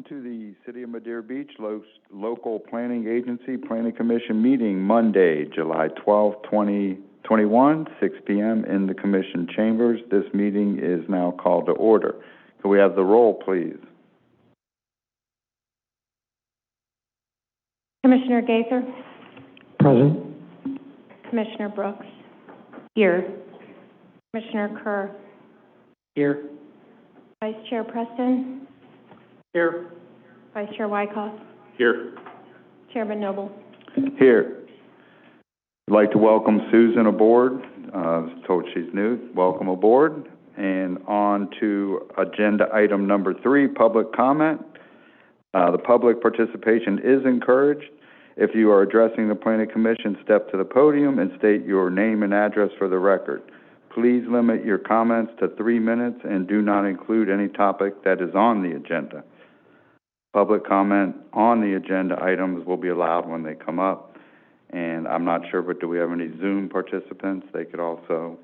to the City of Madeira Beach Local Planning Agency Planning Commission meeting Monday, July 12, 2021, 6 p.m. in the Commission chambers. This meeting is now called to order. Can we have the roll, please? Commissioner Gaither. Present. Commissioner Brooks. Here. Commissioner Kerr. Here. Vice Chair Preston. Here. Vice Chair Wyckoff. Here. Chairman Noble. Here. I'd like to welcome Susan aboard. I was told she's new. Welcome aboard. And on to agenda item number 3, public comment. The public participation is encouraged. If you are addressing the Planning Commission, step to the podium and state your name and address for the record. Please limit your comments to 3 minutes and do not include any topic that is on the agenda. Public comment on the agenda items will be allowed when they come up. And I'm not sure, but do we have any Zoom participants? They could also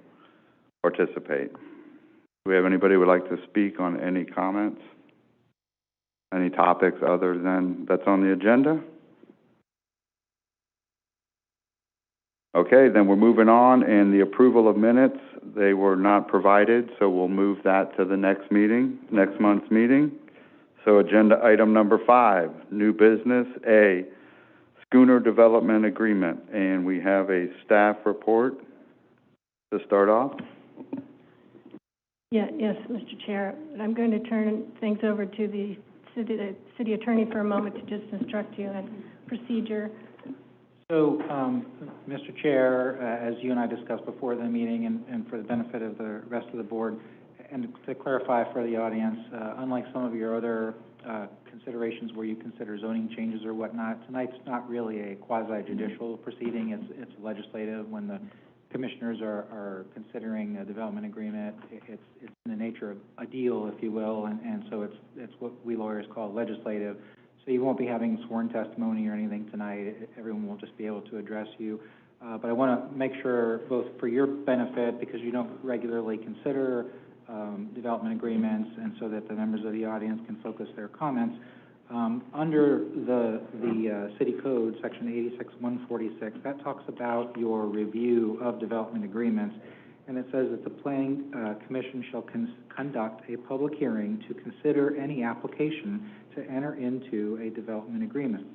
participate. Do we have anybody who would like to speak on any comments? Any topics other than that's on the agenda? Okay, then we're moving on, and the approval of minutes, they were not provided, so we'll move that to the next meeting, next month's meeting. So agenda item number 5, new business, A, Schooner Development Agreement, and we have a staff report to start off. Yes, Mr. Chair. I'm going to turn things over to the city attorney for a moment to just instruct you on procedure. So, Mr. Chair, as you and I discussed before the meeting and for the benefit of the rest of the board, and to clarify for the audience, unlike some of your other considerations where you consider zoning changes or whatnot, tonight's not really a quasi-judicial proceeding. It's legislative. When the commissioners are considering a development agreement, it's in the nature of a deal, if you will, and so it's what we lawyers call legislative. So you won't be having sworn testimony or anything tonight. Everyone will just be able to address you. But I want to make sure, both for your benefit, because you don't regularly consider development agreements, and so that the members of the audience can focus their comments, under the City Code, Section 86-146, that talks about your review of development agreements, and it says that the Planning Commission shall conduct a public hearing to consider any application to enter into a development agreement.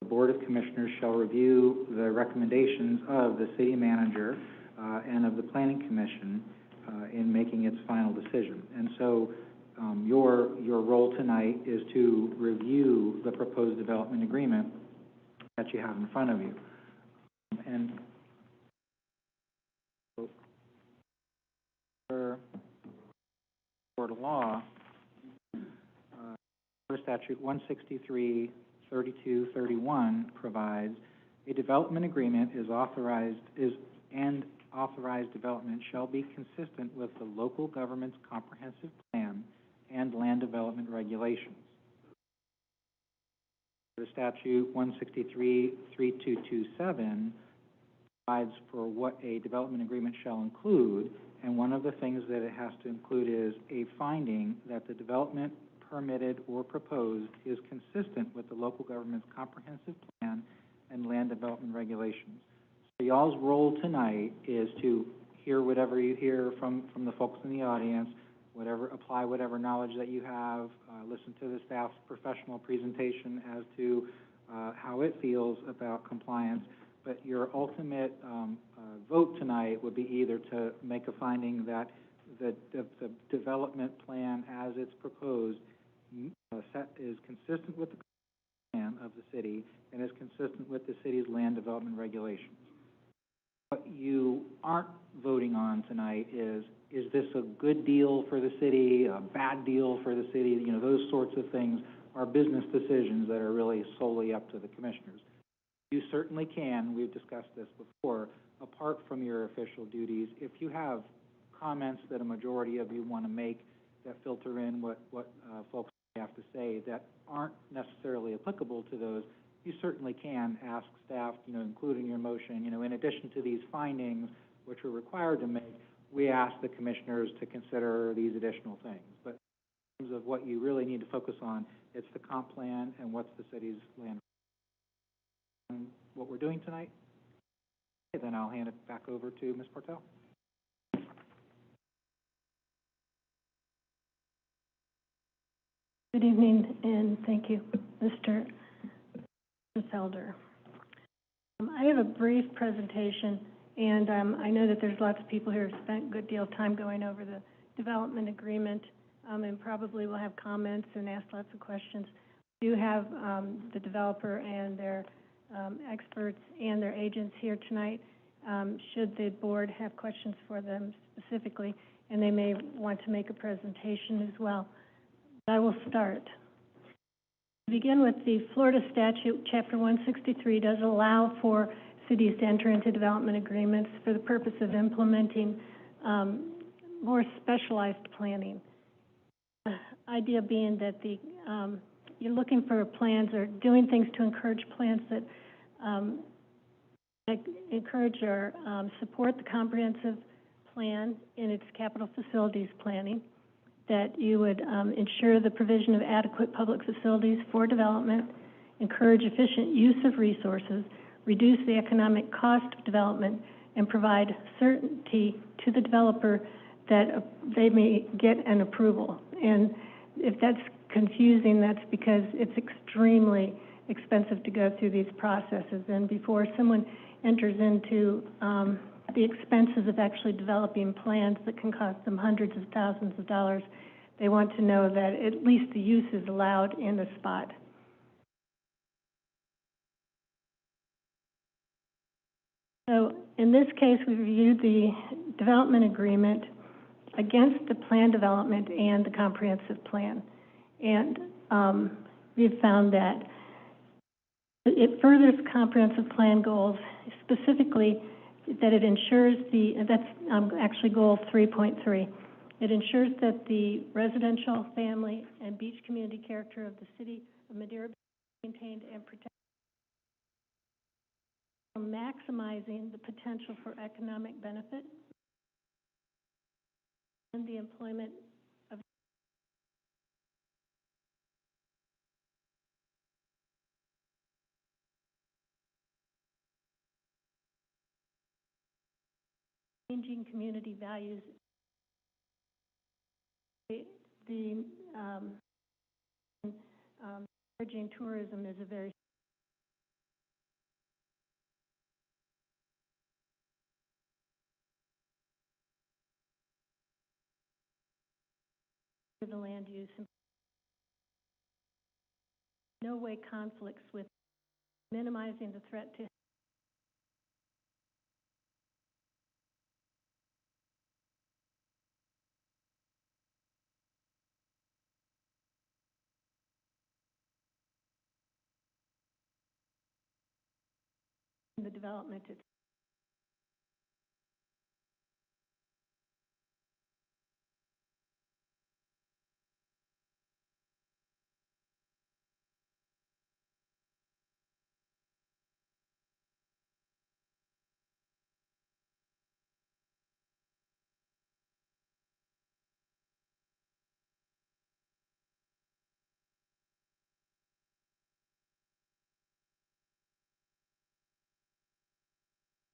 The Board of Commissioners shall review the recommendations of the City Manager and of the Planning Commission in making its final decision. And so your role tonight is to review the proposed development agreement that you have in front of you. And for the law, Statute 163-3231 provides a development agreement authorized development shall be consistent with the local government's comprehensive plan and land development regulations. The statute 163-3227 provides for what a development agreement shall include, and one of the things that it has to include is a finding that the development permitted or proposed is consistent with the local government's comprehensive plan and land development regulations. So y'all's role tonight is to hear whatever you hear from the folks in the audience, apply whatever knowledge that you have, listen to the staff's professional presentation as to how it feels about compliance. But your ultimate vote tonight would be either to make a finding that the development plan as it's proposed is consistent with the plan of the city and is consistent with the city's land development regulations. What you aren't voting on tonight is this a good deal for the city, a bad deal for the city? You know, those sorts of things are business decisions that are really solely up to the commissioners. You certainly can, we've discussed this before, apart from your official duties, if you have comments that a majority of you want to make that filter in what folks have to say that aren't necessarily applicable to those, you certainly can ask staff, including your motion, in addition to these findings, which we're required to make, we ask the commissioners to consider these additional things. But in terms of what you really need to focus on It's the comp plan and what's the city's land. And what we're doing tonight, okay, then I'll hand it back over to Ms. Portel. Good evening, and thank you, Mr. Felder. I have a brief presentation, and I know that there's lots of people here who've spent a good deal of time going over the development agreement, and probably will have comments and ask lots of questions. We do have the developer and their experts and their agents here tonight, should the board have questions for them specifically, and they may want to make a presentation as well. I will start. To begin with, the Florida statute, Chapter 163, does allow for cities to enter into development agreements for the purpose of implementing more specialized planning. The idea being that you're looking for plans or doing things to encourage plans that encourage or support the comprehensive plan in its capital facilities planning, that you would ensure the provision of adequate public facilities for development, encourage efficient use of resources, reduce the economic cost of development, and provide certainty to the developer that they may get an approval. And if that's confusing, that's because it's extremely expensive to go through these processes. And before someone enters into the expenses of actually developing plans that can cost them hundreds of thousands of dollars, they want to know that at least the use is allowed in the spot. So in this case, we reviewed the development agreement against the plan development and the comprehensive plan. And we've found that it furthers comprehensive plan goals, specifically that it ensures that's actually goal 3.3. It ensures that the residential, family, and beach community character of the city of Madeira is maintained and protected, maximizing the potential for economic benefit and the employment of changing community values. Encouraging tourism is a very the land use in no way conflicts with minimizing the threat to the development. It's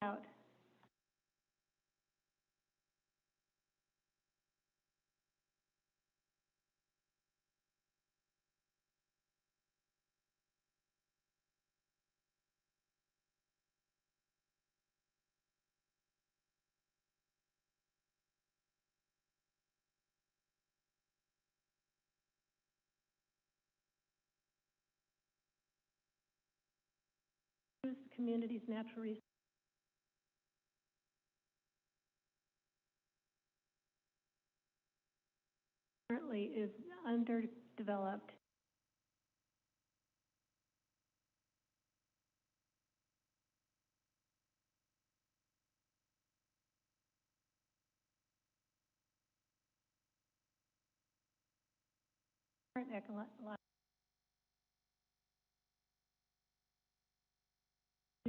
out. Use the community's natural resources. Currently is underdeveloped. Current ecological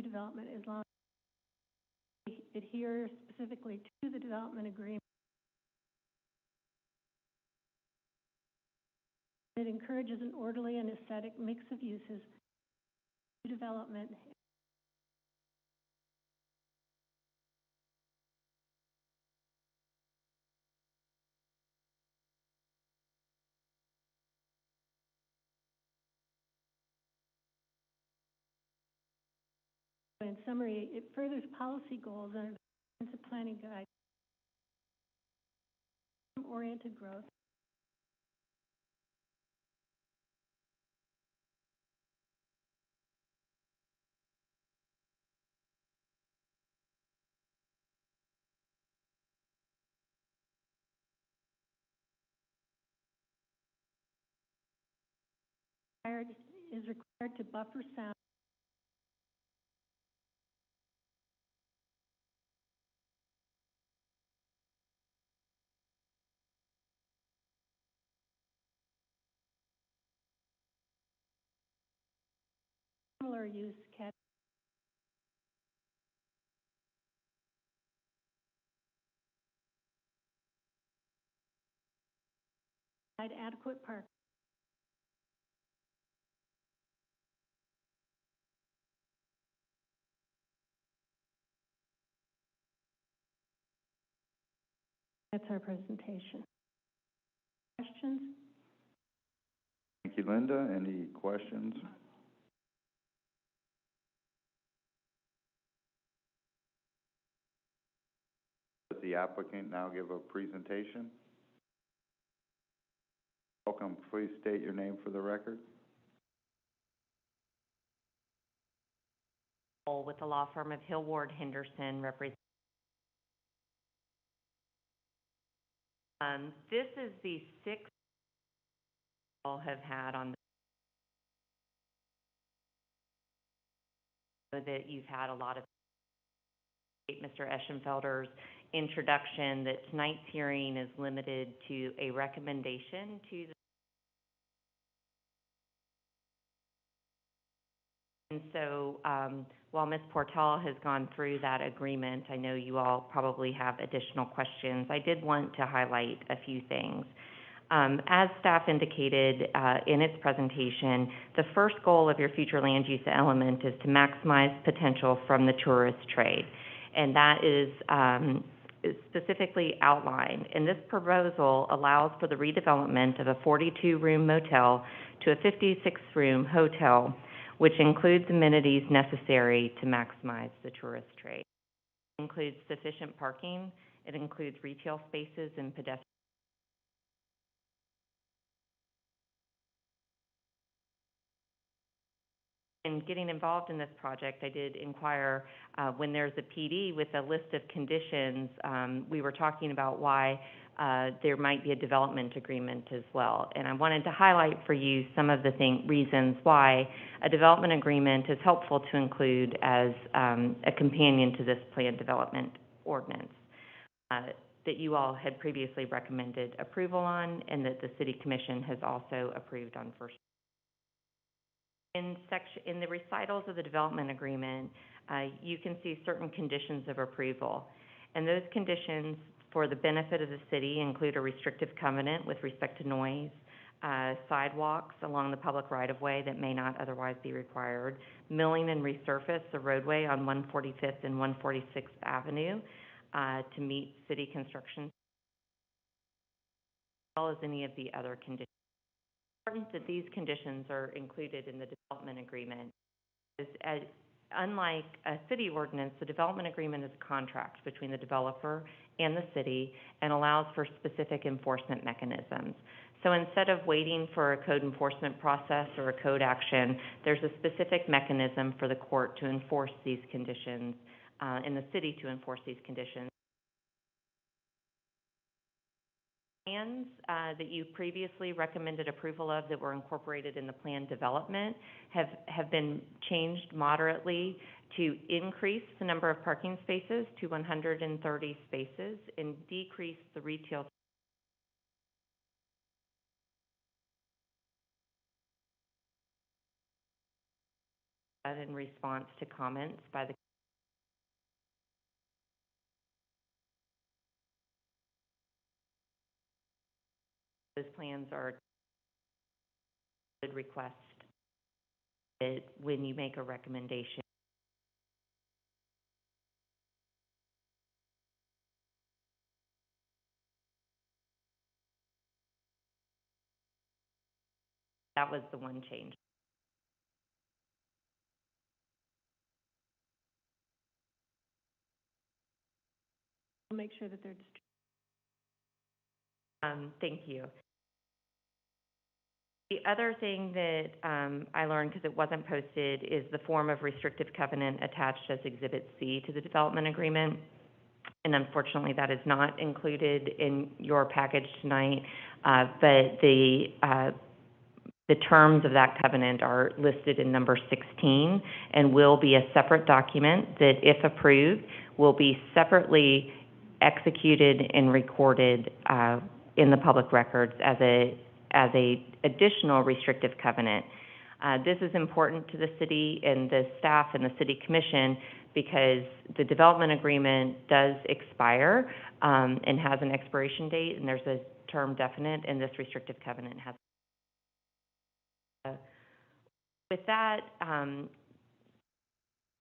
development, as long as we adhere specifically to the development agreement. It encourages an orderly and aesthetic mix of uses, development. In summary, it furthers policy goals under the comprehensive planning guide, oriented growth, is required to buffer sound. Similar use category. Adequate park. That's our presentation. Questions? Thank you, Linda. Any questions? Does the applicant now give a presentation? Welcome. Please state your name for the record. With the law firm of Hill Ward Henderson, represent. This is the sixth all have had on that you've had a lot of Mr. Eschenfelder's introduction that tonight's hearing is limited to a recommendation to the. And so while Ms. Portal has gone through that agreement, I know you all probably have additional questions. I did want to highlight a few things. As staff indicated in its presentation, the first goal of your future land use element is to maximize potential from the tourist trade. And that is specifically outlined. And this proposal allows for the redevelopment of a 42-room motel to a 56-room hotel, which includes amenities necessary to maximize the tourist trade. It includes sufficient parking. It includes retail spaces and pedestrian. In getting involved in this project, I did inquire when there's a PD with a list of conditions, we were talking about why there might be a development agreement as well. And I wanted to highlight for you some of the reasons why a development agreement is helpful to include as a companion to this planned development ordinance that you all had previously recommended approval on and that the City Commission has also approved on first. In the recitals of the development agreement, you can see certain conditions of approval. And those conditions for the benefit of the city include a restrictive covenant with respect to noise, sidewalks along the public right-of-way that may not otherwise be required, milling and resurface the roadway on 145th and 146th Avenue to meet city construction, as well as any of the other conditions. It's important that these conditions are included in the development agreement. Unlike a city ordinance, the development agreement is a contract between the developer and the city and allows for specific enforcement mechanisms. So instead of waiting for a code enforcement process or a code action, there's a specific mechanism for the court to enforce these conditions and the city to enforce these conditions. Plans that you previously recommended approval of that were incorporated in the plan development have been changed moderately to increase the number of parking spaces to 130 spaces and decrease the retail in response to comments by the those plans are would request it when you make a recommendation. That was the one change. We'll make sure that they're distributed. Thank you. The other thing that I learned, because it wasn't posted, is the form of restrictive covenant attached as Exhibit C to the development agreement. And unfortunately, that is not included in your package tonight, but the terms of that covenant are listed in number 16 and will be a separate document that, if approved, will be separately executed and recorded in the public records as a additional restrictive covenant. This is important to the city and the staff and the city commission because the development agreement does expire and has an expiration date, and there's a term definite, and this restrictive covenant has. With that,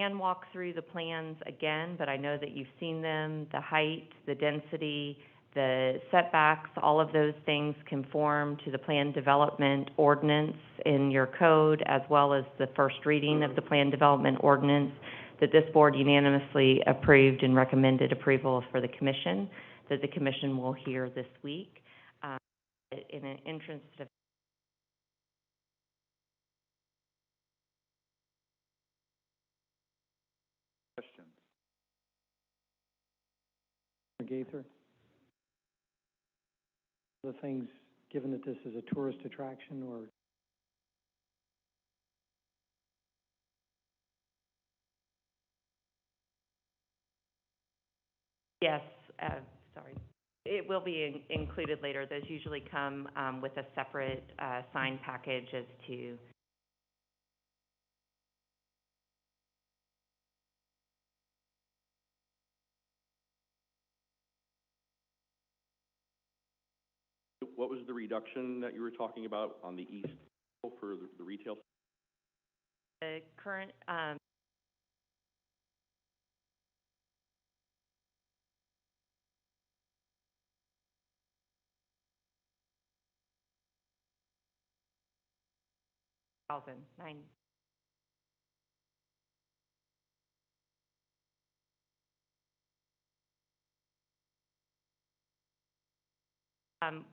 can walk through the plans again, but I know that you've seen them, the height, the density, the setbacks, all of those things conform to the plan development ordinance in your code, as well as the first reading of the plan development ordinance that this board unanimously approved and recommended approval for the commission, that the commission will hear this week. In an interest of Questions? Gaither. The things, given that this is a tourist attraction, or yes, sorry. It will be included later. Those usually come with a separate sign package as to. What was the reduction that you were talking about on the east for the retail? The current, $1,009.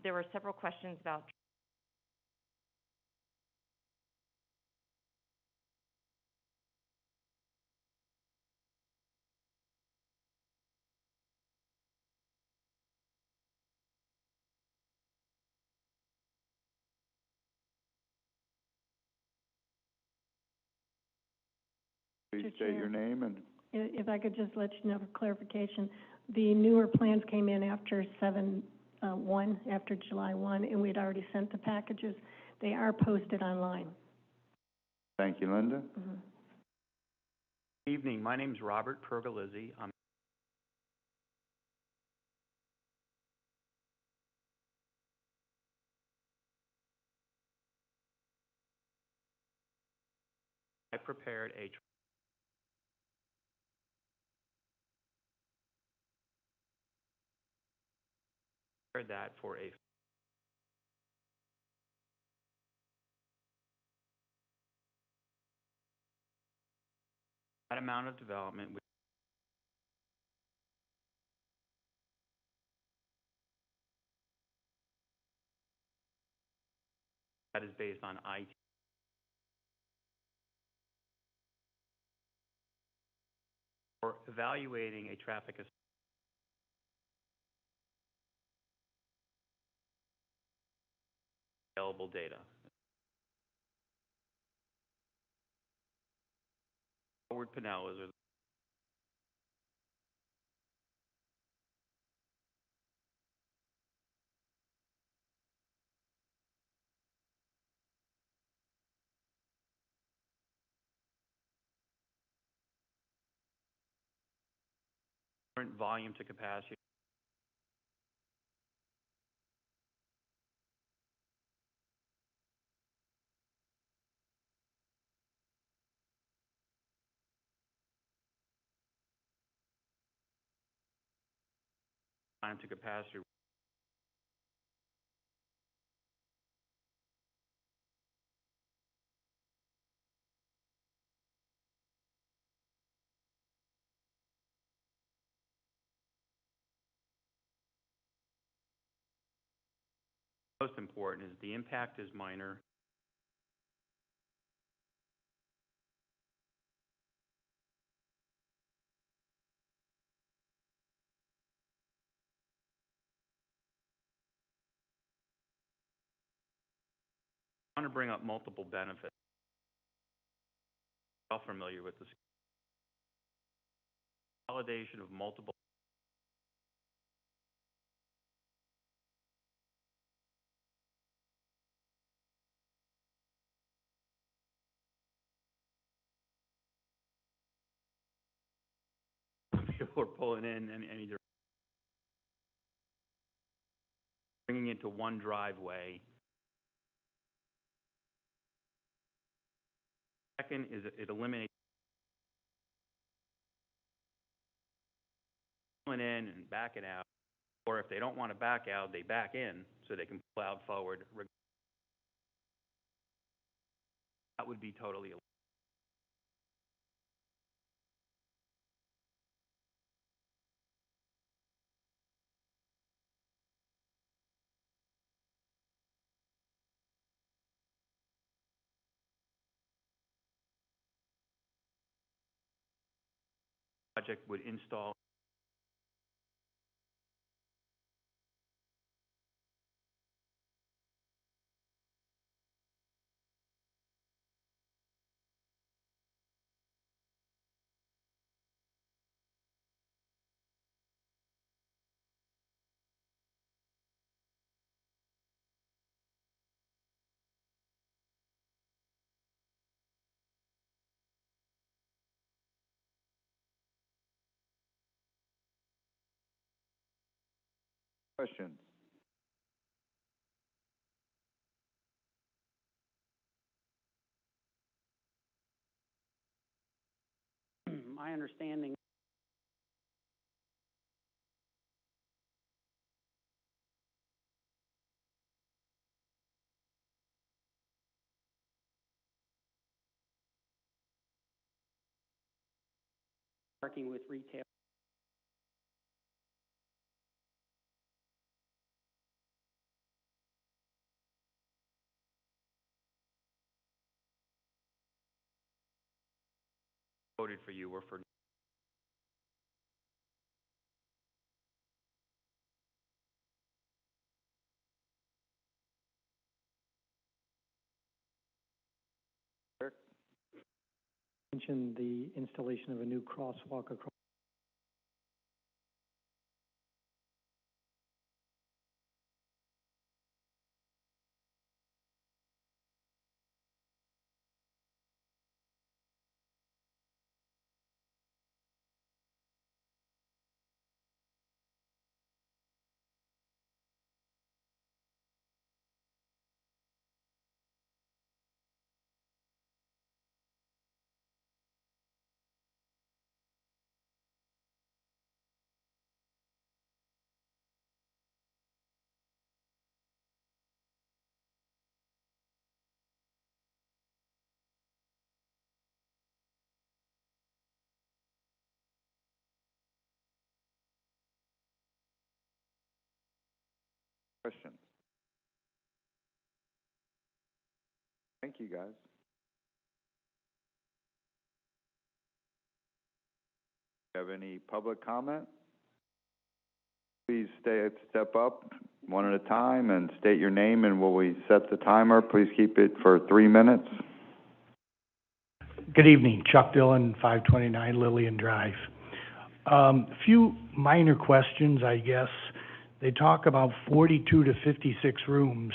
There were several questions about Please state your name and. If I could just let you know for clarification, the newer plans came in after 7/1, after July 1, and we'd already sent the packages. They are posted online. Thank you, Linda. Mm-hmm. Evening, my name's Robert Pergolizzi. I prepared that for that amount of development. That is based on IT. For evaluating a traffic available data. Howard Pinellas are current volume to capacity. volume to capacity. Most important is the impact is minor. I want to bring up multiple benefits. All familiar with this validation of multiple. People are pulling in any direction, bringing it to one driveway. Second is it eliminates pulling in and backing out, or if they don't want to back out, they back in so they can pull out forward. That would be totally illegal. Project would install Questions? My understanding parking with retail. voted for you or for Mentioned the installation of a new crosswalk across. Questions? Thank you, guys. Have any public comment? Please step up one at a time and state your name, and will we set the timer? Please keep it for 3 minutes. Good evening, Chuck Dillon, 529 Lillian Drive. Few minor questions, I guess. They talk about 42 to 56 rooms.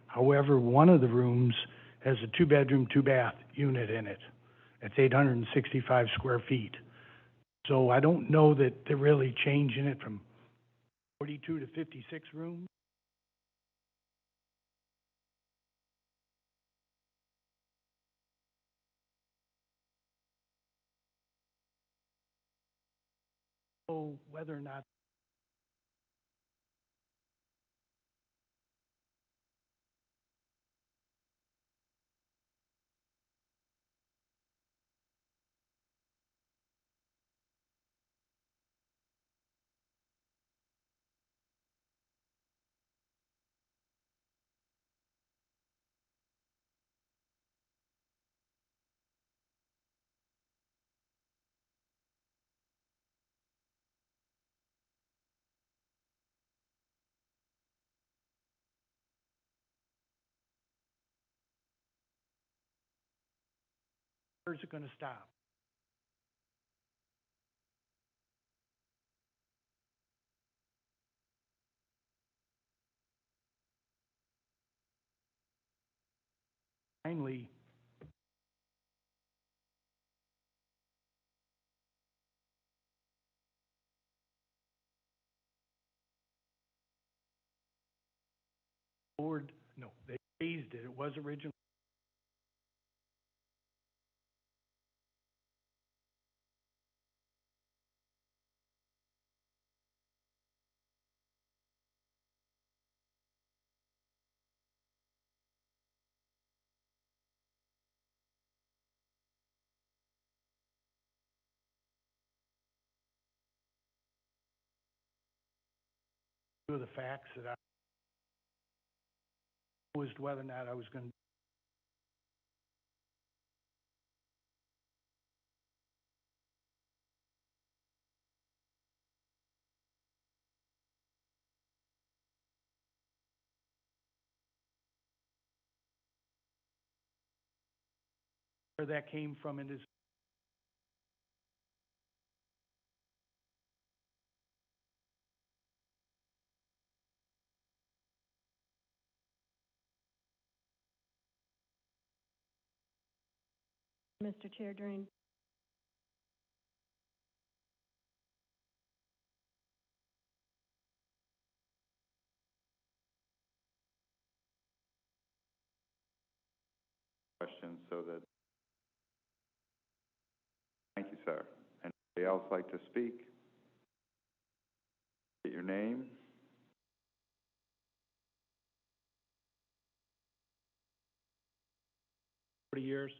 However, one of the rooms has a 2-bedroom, 2-bath unit in it. It's 865 square feet. So I don't know that they're really changing it from 42 to 56 rooms. So whether or not Where's it gonna stop? Finally, board, no, they raised it. It was originally two of the facts that I was whether or not I was gonna. Where that came from in his Mr. Chair, during Questions so that, thank you, sir. Anybody else like to speak? State your name. 40 years.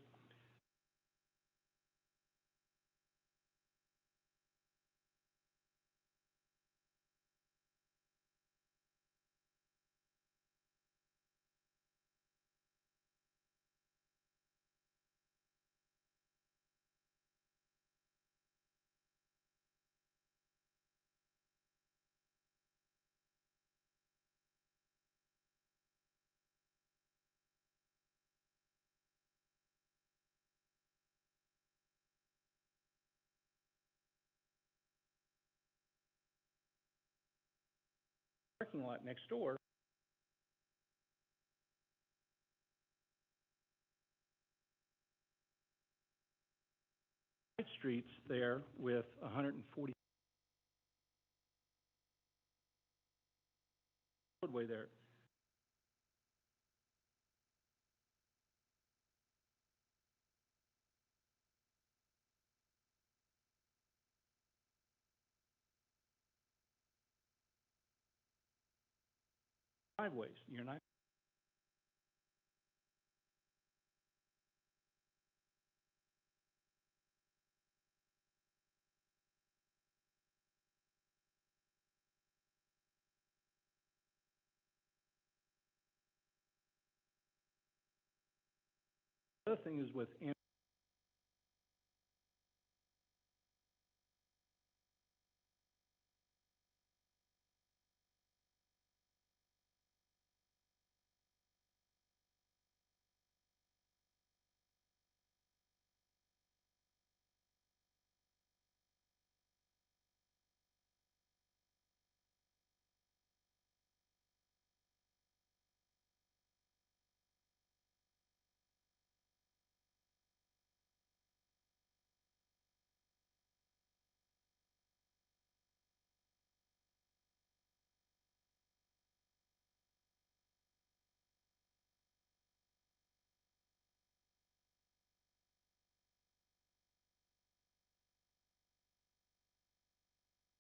Parking lot next door. Side streets there with 140 roadway there. Driveways, you're not. The other thing is with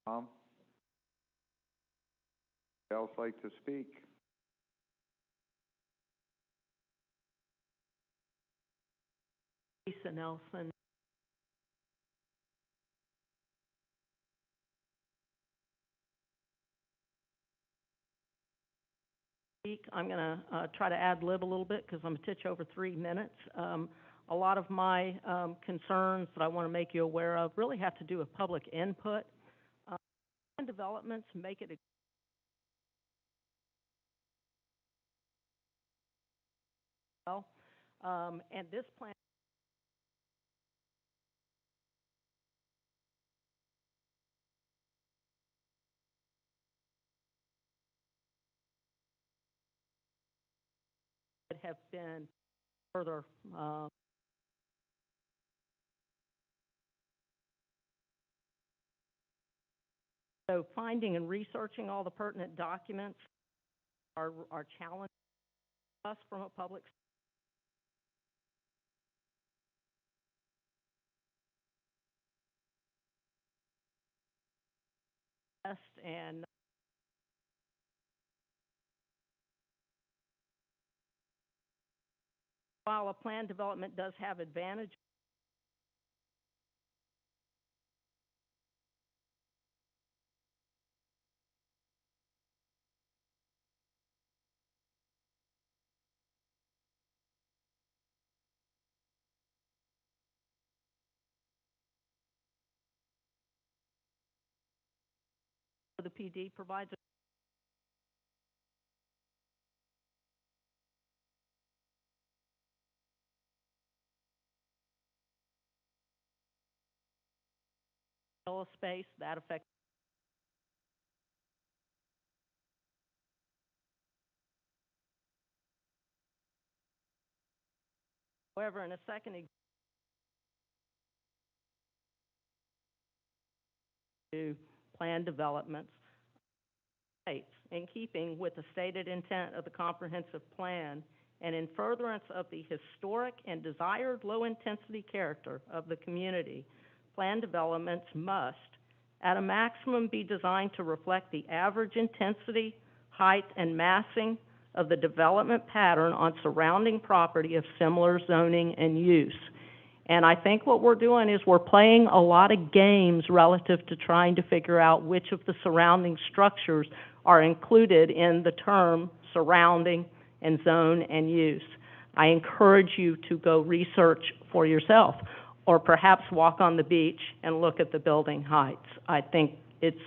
Tom? Anybody else like to speak? Lisa Nelson. I'm going to try to ad-lib a little bit because I'm a titch over 3 minutes. A lot of my concerns that I want to make you aware of really have to do with public input. Plan developments make it well, and this plan have been further, so finding and researching all the pertinent documents are challenging us from a public test. And while a plan development does have advantages, the PD provides a space that affects. However, in a second to plan developments, states, in keeping with the stated intent of the comprehensive plan and in furtherance of the historic and desired low-intensity character of the community, plan developments must, at a maximum, be designed to reflect the average intensity, height, and massing of the development pattern on surrounding property of similar zoning and use. And I think what we're doing is we're playing a lot of games relative to trying to figure out which of the surrounding structures are included in the term surrounding and zone and use. I encourage you to go research for yourself, or perhaps walk on the beach and look at the building heights. I think it's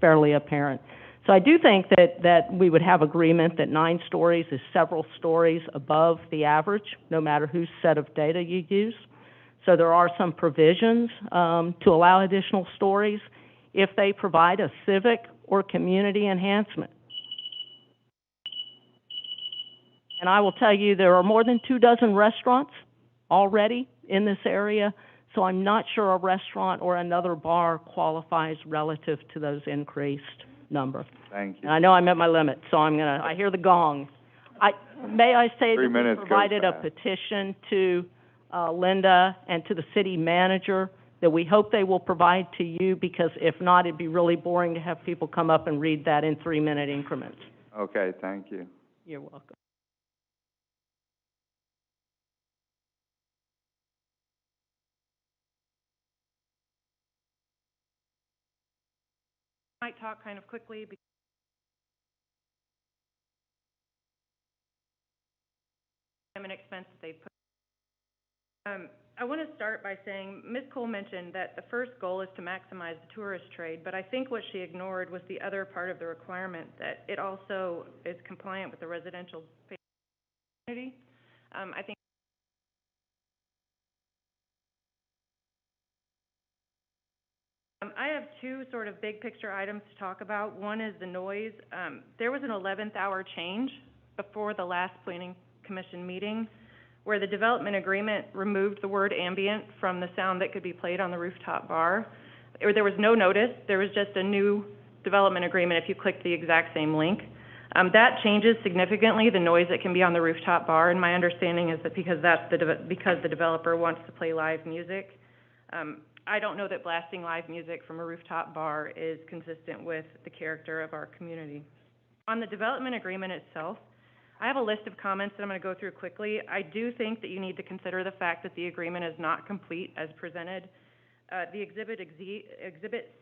fairly apparent. So I do think that we would have agreement that 9 stories is several stories above the average, no matter whose set of data you use. So there are some provisions to allow additional stories if they provide a civic or community enhancement. And I will tell you, there are more than 24 restaurants already in this area, so I'm not sure a restaurant or another bar qualifies relative to those increased number. Thank you. And I know I'm at my limit, so I hear the gong. May I say 3 that minutes we goes provided a fast. petition to Linda and to the city manager that we hope they will provide to you, because if not, it'd be really boring to have people come up and read that in 3-minute increments. Okay, thank you. You're welcome. Might talk kind of quickly because time and expense that they've put. I want to start by saying Ms. Cole mentioned that the first goal is to maximize the tourist trade, but I think what she ignored was the other part of the requirement, that it also is compliant with the residential community. I think I have 2 sort of big picture items to talk about. One is the noise. There was an 11th hour change before the last planning commission meeting, where the development agreement removed the word ambient from the sound that could be played on the rooftop bar. There was no notice. There was just a new development agreement if you clicked the exact same link. That changes significantly the noise that can be on the rooftop bar, and my understanding is that because the developer wants to play live music. I don't know that blasting live music from a rooftop bar is consistent with the character of our community. On the development agreement itself, I have a list of comments that I'm going to go through quickly. I do think that you need to consider the fact that the agreement is not complete as presented. The Exhibit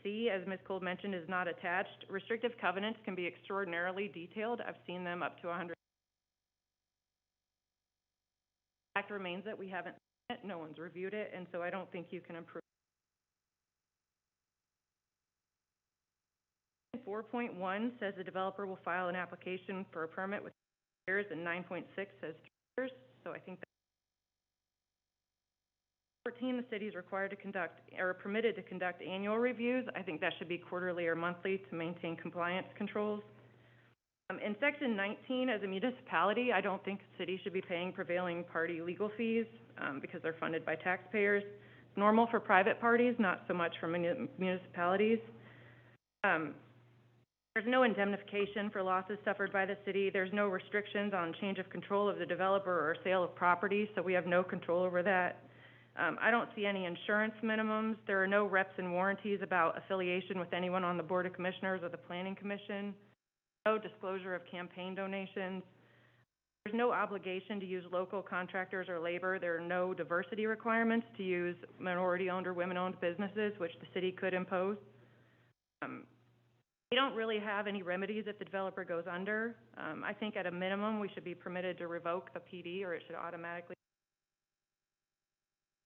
C, as Ms. Cole mentioned, is not attached. Restrictive covenants can be extraordinarily detailed. I've seen them up to 100. The fact remains that we haven't seen it, no one's reviewed it, and so I don't think you can approve. 4.1 says the developer will file an application for a permit with years, and 9.6 says 3 years, so I think that 14, the city is required to conduct, or permitted to conduct annual reviews. I think that should be quarterly or monthly to maintain compliance controls. In section 19, as a municipality, I don't think the city should be paying prevailing party legal fees, because they're funded by taxpayers. It's normal for private parties, not so much for municipalities. There's no indemnification for losses suffered by the city. There's no restrictions on change of control of the developer or sale of property, so we have no control over that. I don't see any insurance minimums. There are no reps and warranties about affiliation with anyone on the Board of Commissioners or the Planning Commission. No disclosure of campaign donations. There's no obligation to use local contractors or labor. There are no diversity requirements to use minority-owned or women-owned businesses, which the city could impose. We don't really have any remedies if the developer goes under. I think at a minimum, we should be permitted to revoke the PD, or it should automatically.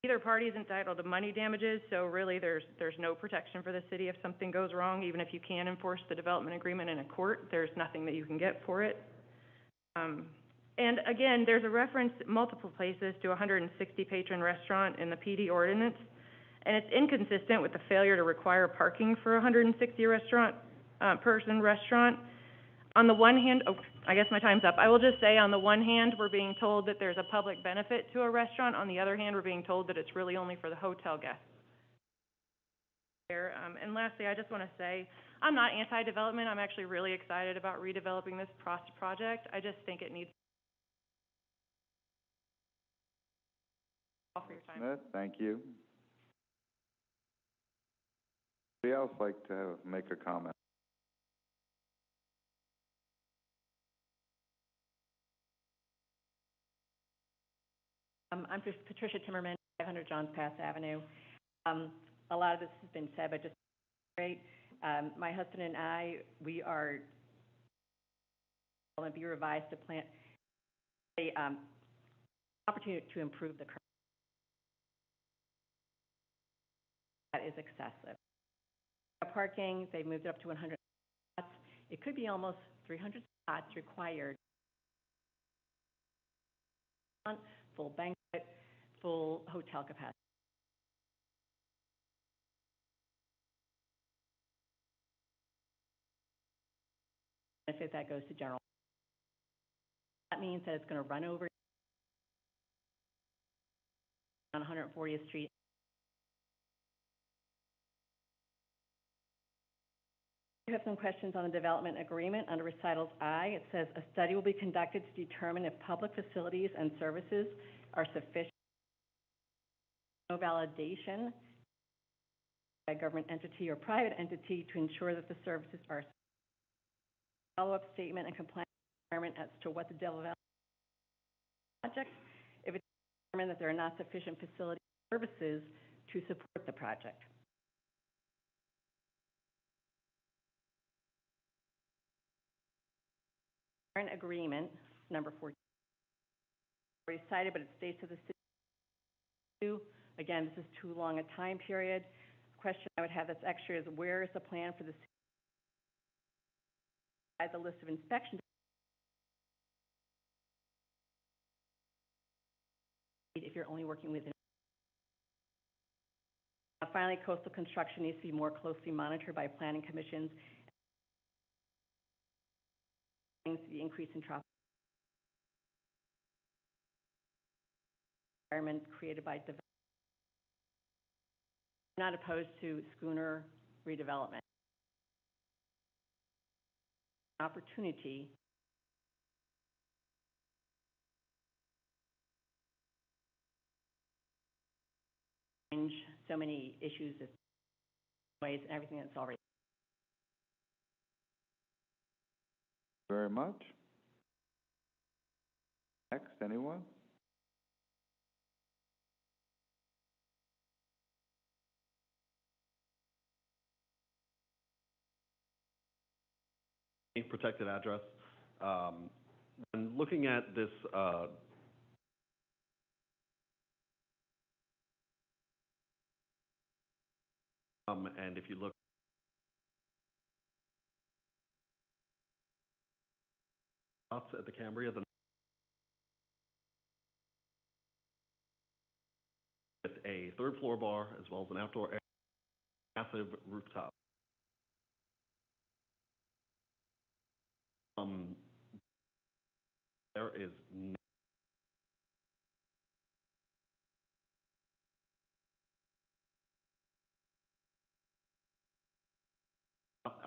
Either party is entitled to money damages, so really there's no protection for the city if something goes wrong. Even if you can enforce the development agreement in a court, there's nothing that you can get for it. And again, there's a reference multiple places to a 160-patron restaurant in the PD ordinance, and it's inconsistent with the failure to require parking for a 160-person restaurant. On the one hand, I guess my time's up. I will just say, on the one hand, we're being told that there's a public benefit to a restaurant. On the other hand, we're being told that it's really only for the hotel guests. And lastly, I just want to say, I'm not anti-development. I'm actually really excited about redeveloping this project. I just think it needs. All for your time. Smith, thank you. Anybody else like to make a comment? I'm just Patricia Timmerman, 500 Johns Pass Avenue. A lot of this has been said, but just great. My husband and I, we are going to be revised to plan a opportunity to improve the current. That is excessive. Parking, they've moved it up to 100 spots. It could be almost 300 spots required. Full banquet, full hotel capacity. Benefit that goes to general. That means that it's going to run over on 140th Street. We have some questions on the development agreement. Under recitals I, it says a study will be conducted to determine if public facilities and services are sufficient. No validation by a government entity or private entity to ensure that the services are. Follow-up statement and compliance requirement as to what the development project, if it's determined that there are not sufficient facility services to support the project. Current agreement, number 14, already cited, but it states to the city. Again, this is too long a time period. The question I would have that's extra is, where is the plan for the city? As a list of inspections. If you're only working with. Finally, coastal construction needs to be more closely monitored by planning commissions. The increase in traffic environment created by development. I'm not opposed to schooner redevelopment. Opportunity change so many issues, ways, and everything that's already. Very much. Next, anyone? Protected address. When looking at this, and if you look at the Cambria, with a third floor bar as well as an outdoor area, massive rooftop. There is no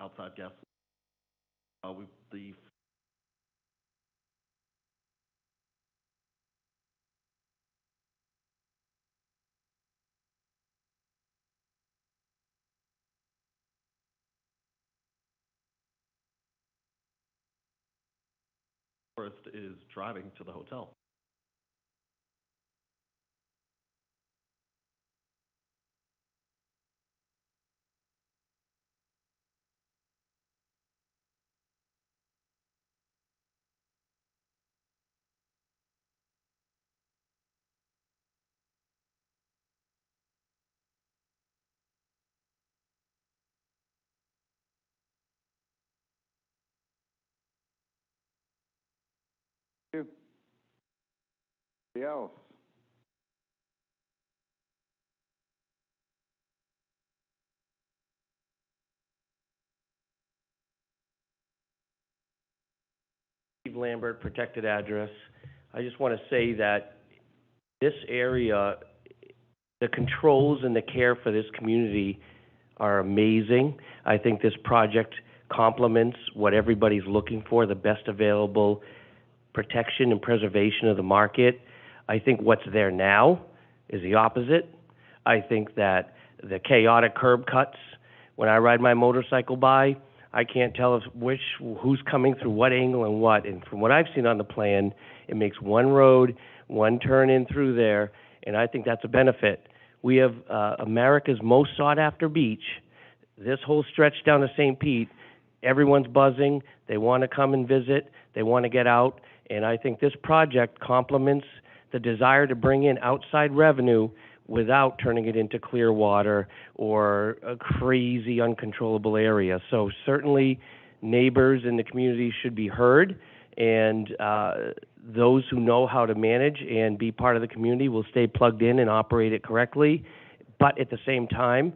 outside guests. The tourist is driving to the hotel. Thank you. Anybody else? Steve Lambert, protected address. I just want to say that this area, the controls and the care for this community are amazing. I think this project complements what everybody's looking for, the best available protection and preservation of the market. I think what's there now is the opposite. I think that the chaotic curb cuts, when I ride my motorcycle by, I can't tell who's coming through what angle and what. And from what I've seen on the plan, it makes one road, one turn in through there, and I think that's a benefit. We have America's most sought-after beach. This whole stretch down to St. Pete, everyone's buzzing. They want to come and visit. They want to get out. And I think this project complements the desire to bring in outside revenue without turning it into Clearwater or a crazy, uncontrollable area. So certainly neighbors in the community should be heard, and those who know how to manage and be part of the community will stay plugged in and operate it correctly. But at the same time,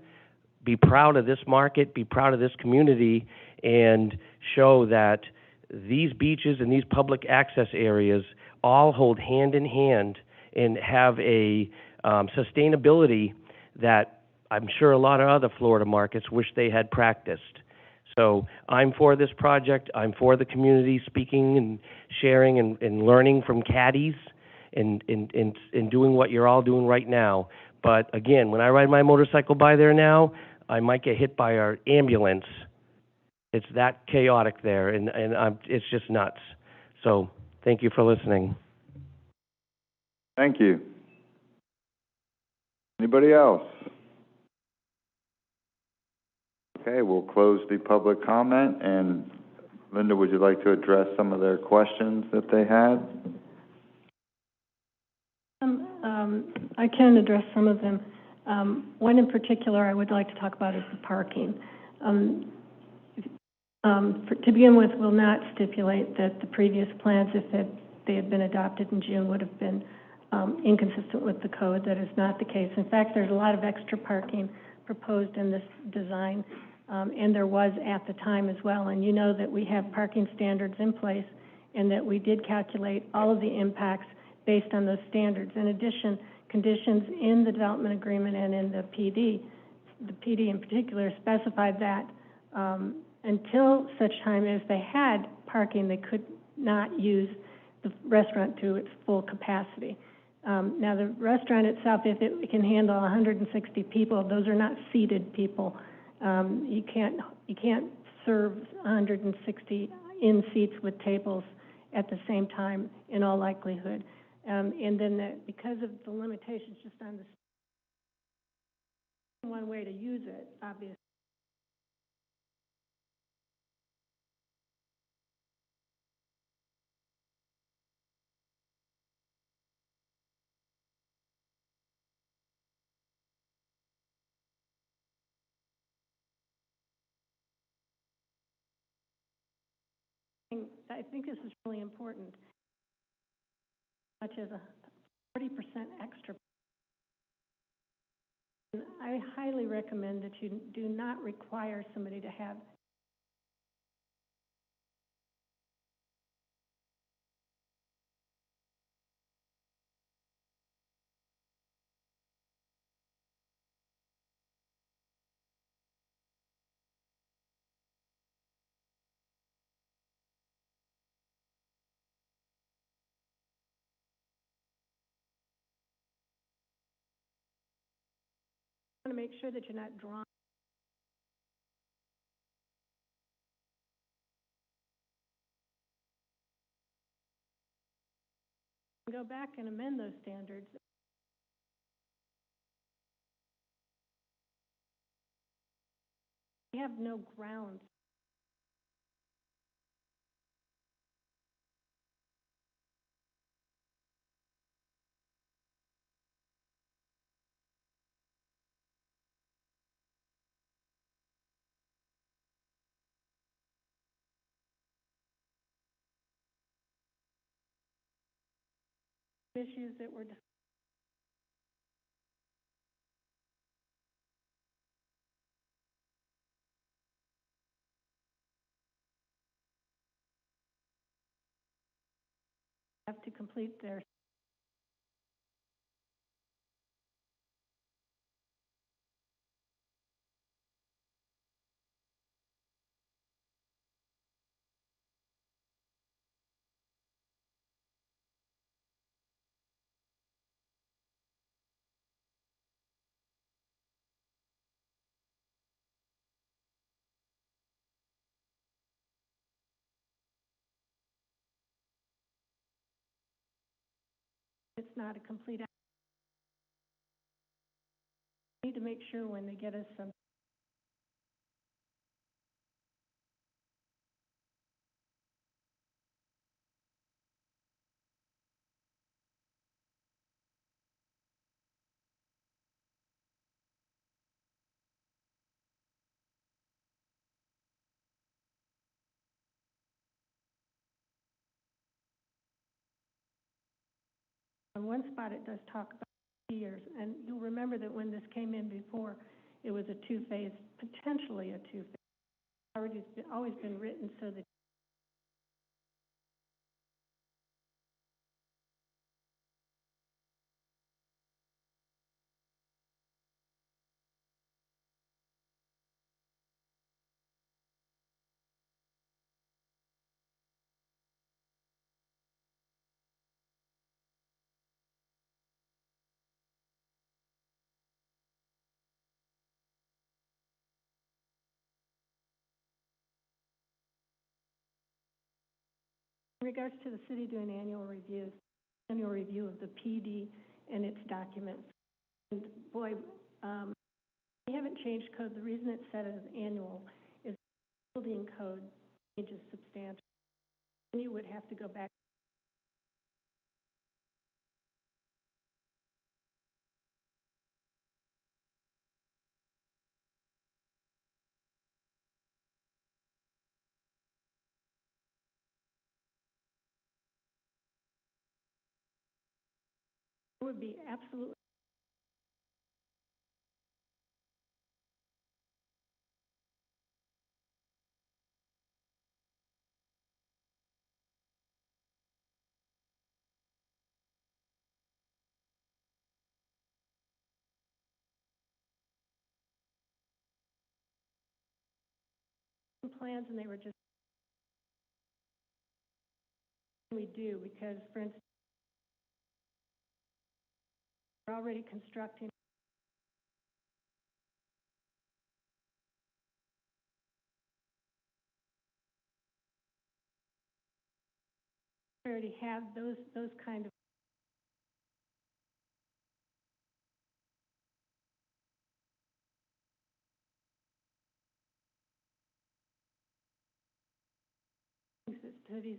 be proud of this market, be proud of this community, and show that these beaches and these public access areas all hold hand in hand and have a sustainability that I'm sure a lot of other Florida markets wish they had practiced. So I'm for this project. I'm for the community speaking and sharing and learning from caddies and doing what you're all doing right now. But again, when I ride my motorcycle by there now, I might get hit by our ambulance. It's that chaotic there, and it's just nuts. So thank you for listening. Thank you. Anybody else? Okay, we'll close the public comment, and Linda, would you like to address some of their questions that they had? I can address some of them. One in particular I would like to talk about is the parking. To begin with, we'll not stipulate that the previous plans, if they had been adopted in June, would have been inconsistent with the code. That is not the case. In fact, there's a lot of extra parking proposed in this design, and there was at the time as well. And you know that we have parking standards in place and that we did calculate all of the impacts based on those standards. In addition, conditions in the development agreement and in the PD in particular specified that until such time as they had parking, they could not use the restaurant to its full capacity. Now, the restaurant itself, if it can handle 160 people, those are not seated people. You can't serve 160 in seats with tables at the same time, in all likelihood. And then because of the limitations just on the one way to use it, obviously. I think this is really important, much as a 40% extra. I highly recommend that you do not require somebody to have wanna make sure that you're not drawing. Go back and amend those standards. We have no grounds. Issues that were have to complete their it's not a complete. We need to make sure when they get us some. On one spot, it does talk about years, and you'll remember that when this came in before, it was a two-phase, potentially a two-phase. Always been written so that in regards to the city doing annual review of the PD and its documents. And boy, we haven't changed code. The reason it's set as annual is the building code changes substantially. And you would have to go back. It would be absolutely. Plans, and they were just we do because, for instance, we're already constructing. We already have those kind of. Studies.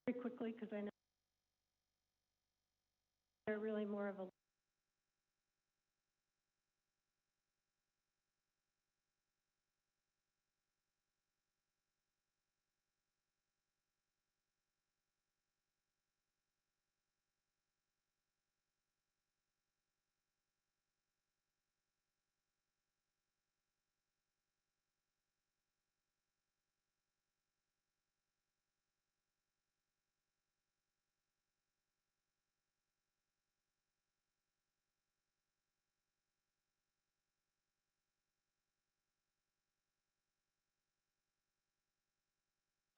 Very quickly, because I know they're really more of a.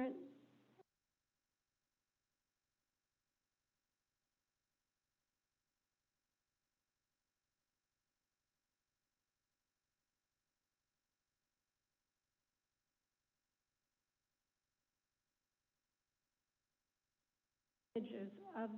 All right. Images of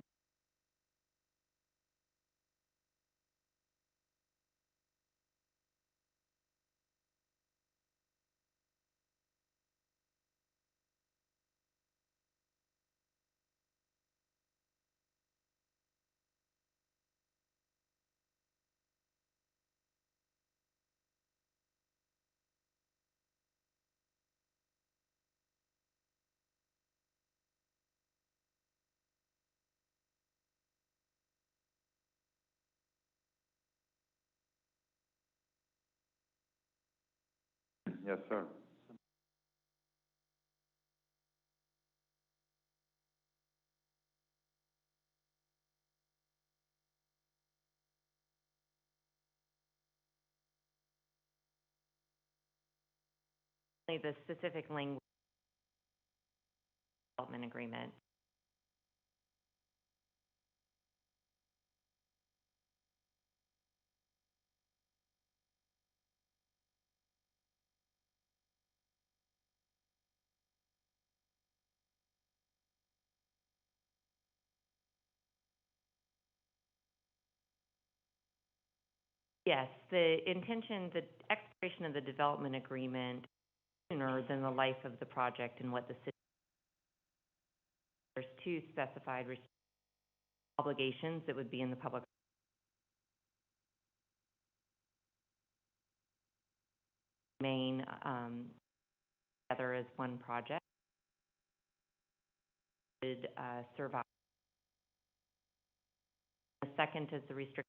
Yes, sir. The specific language development agreement. Yes, the intention, the expiration of the development agreement sooner than the life of the project and what the city, there's two specified obligations that would be in the public domain, together as one project. Would, survive. The second is the restriction.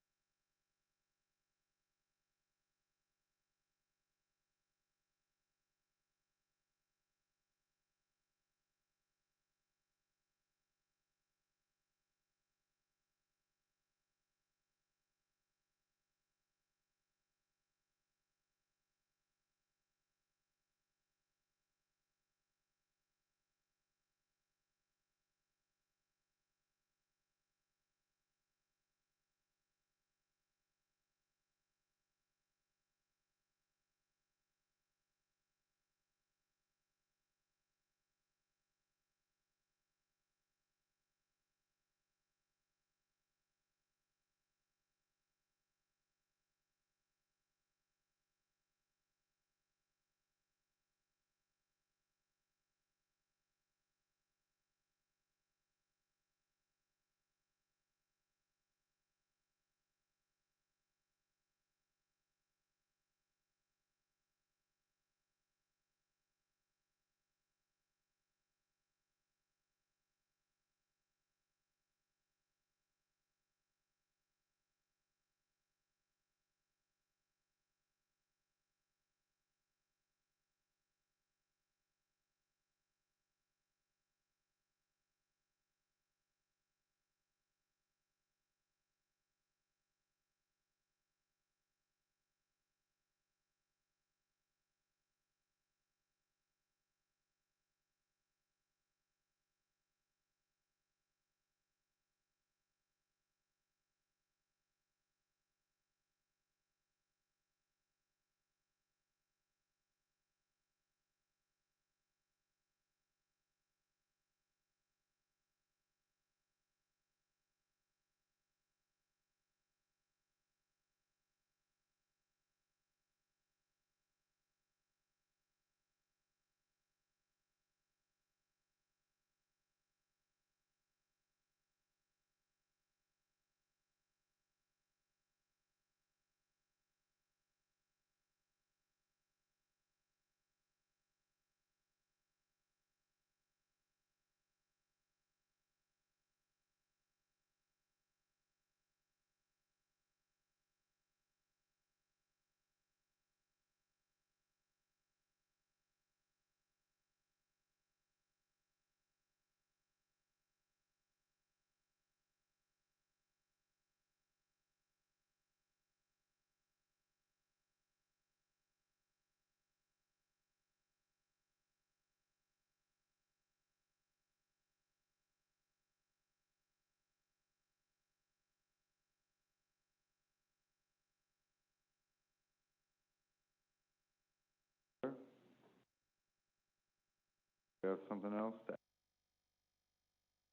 You have something else to add?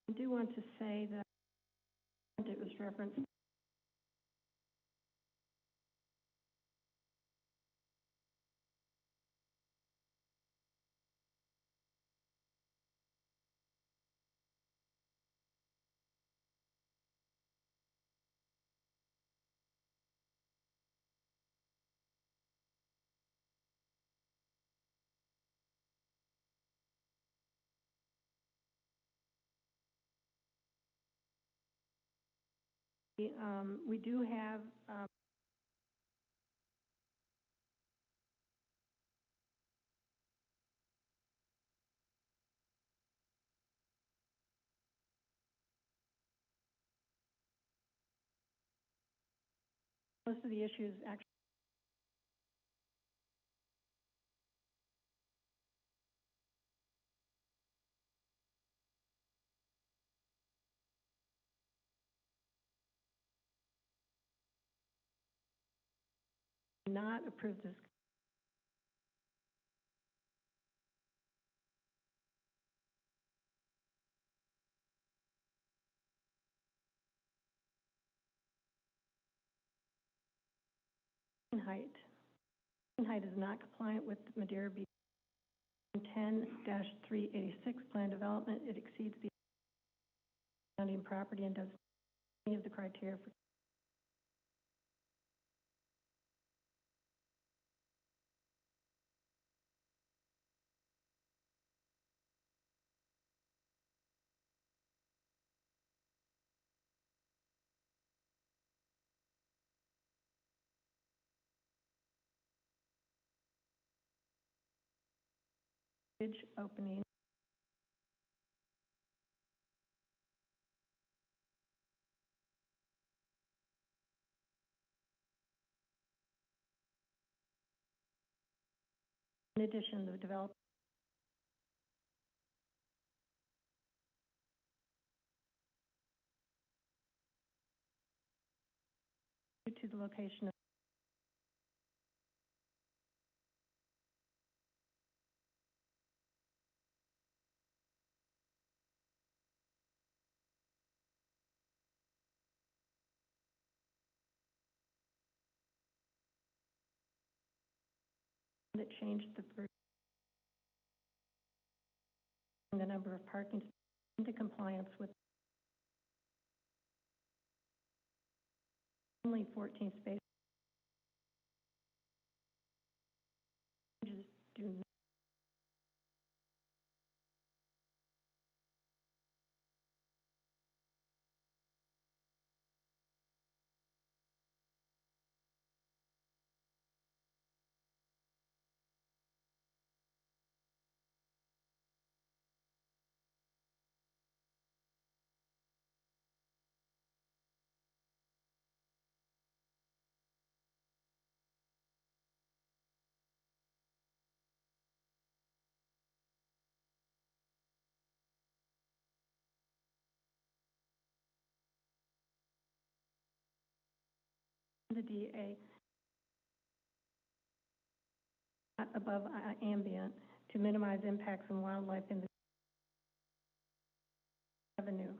I do want to say that it was referenced we do have, most of the issues actually not approve this height. Height is not compliant with Madeira Beach 10-386 plan development. It exceeds the surrounding property and does any of the criteria for bridge opening. In addition, the developer due to the location of that changed the bridge, the number of parking spaces into compliance with only 14 spaces. Changes do not the DA not above ambient to minimize impacts on wildlife in the avenue.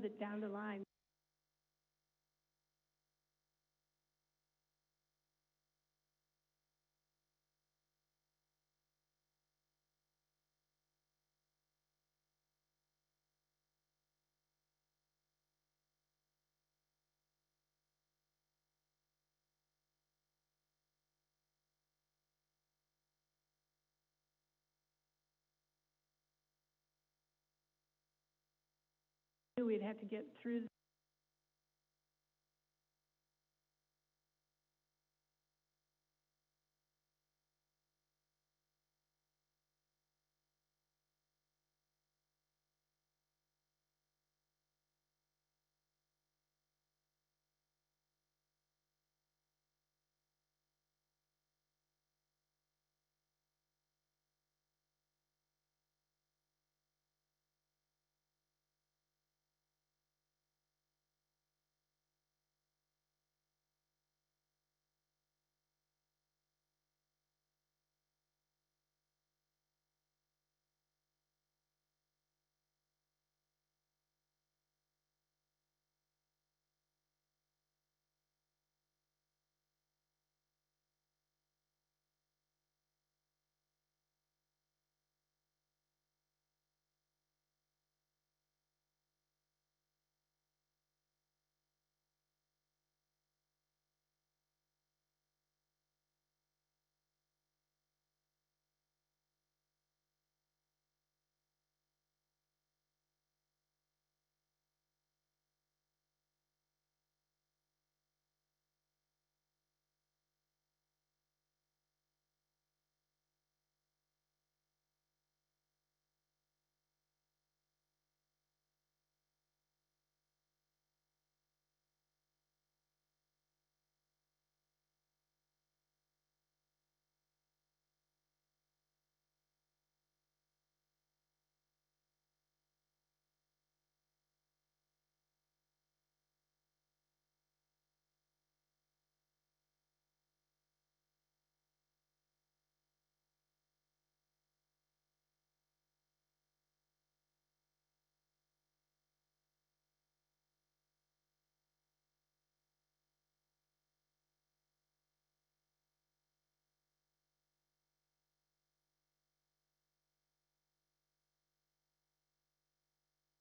that down the line, we'd have to get through.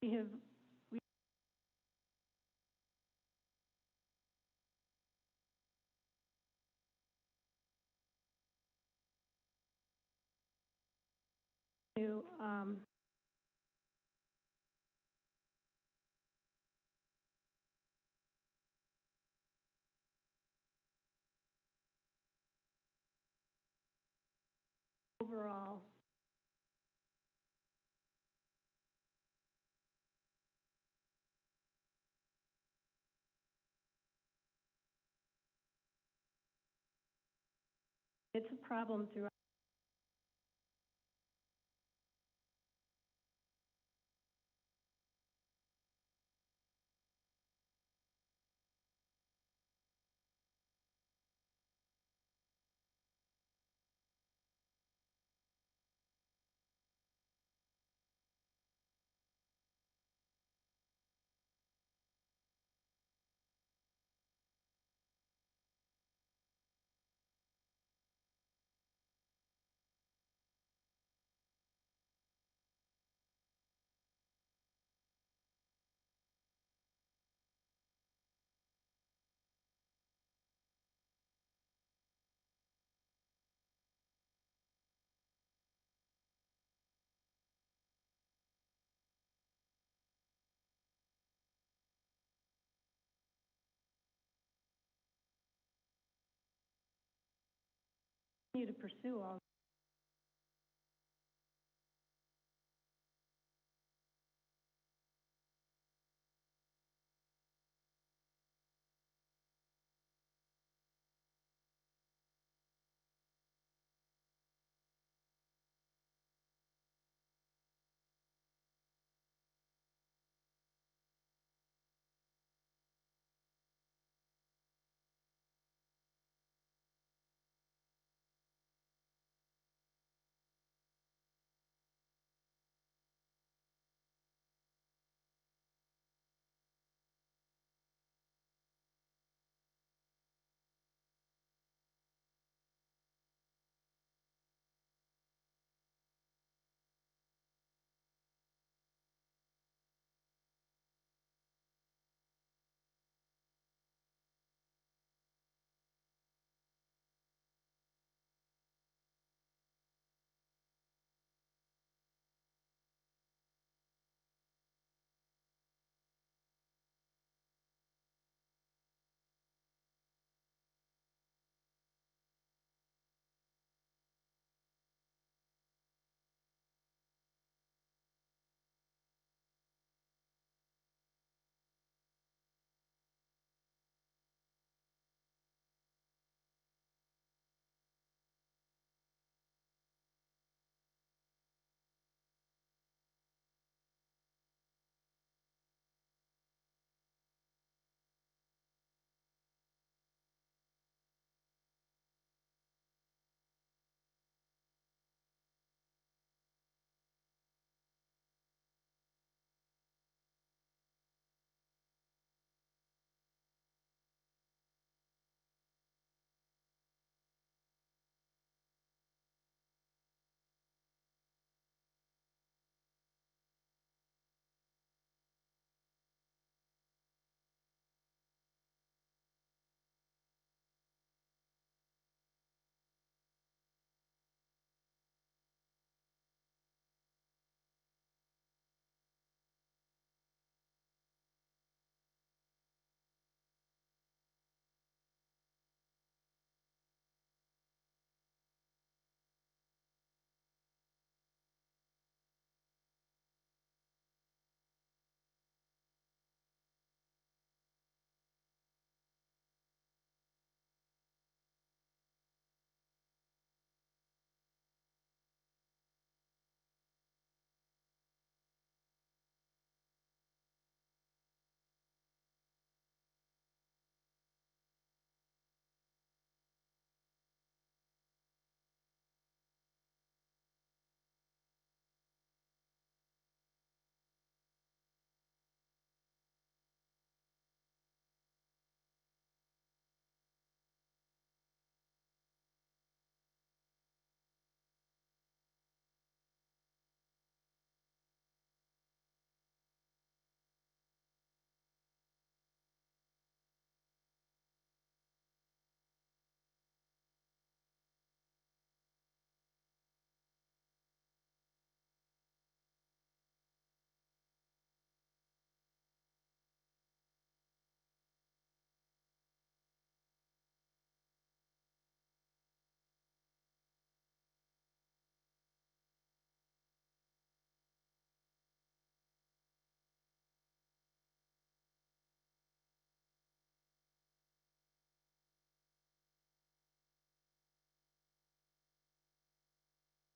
We have, we to, overall, it's a problem throughout. You to pursue all.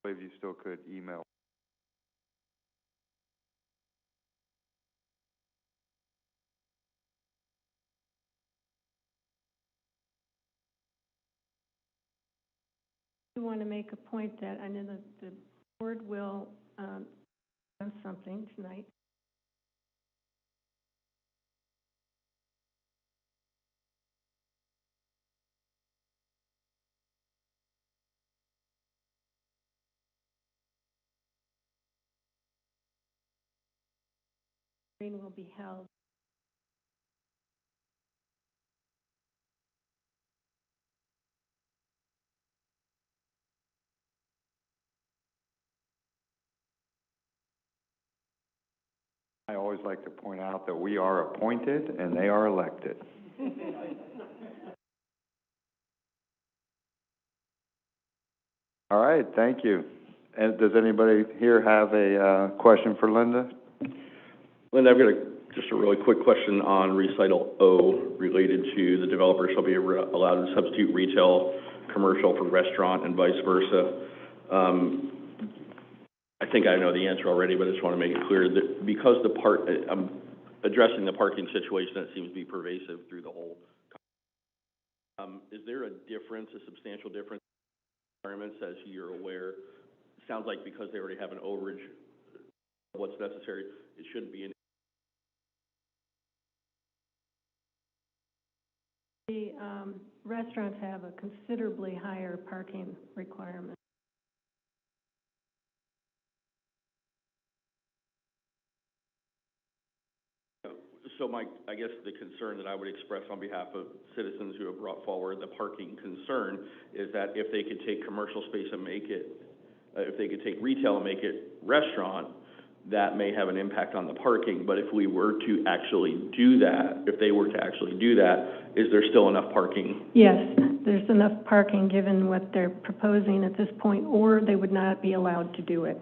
If you still could email. I want to make a point that I know that the board will, do something tonight. Hearing will be held. I always like to point out that we are appointed and they are elected. All right, thank you. And does anybody here have a, question for Linda? Linda, I've got just a really quick question on recital O related to the developer shall be allowed to substitute retail, commercial for restaurant and vice versa. I think I know the answer already, but I just want to make it clear that because I'm addressing the parking situation that seems to be pervasive through the whole. Is there a difference, a substantial difference in requirements as you're aware? It sounds like because they already have an overage of what's necessary, it shouldn't be an. The restaurants have a considerably higher parking requirement. So I guess the concern that I would express on behalf of citizens who have brought forward the parking concern is that if they could take commercial space and make it, if they could take retail and make it restaurant, that may have an impact on the parking. But if we were to actually do that, if they were to actually do that, is there still enough parking? Yes, there's enough parking given what they're proposing at this point, or they would not be allowed to do it.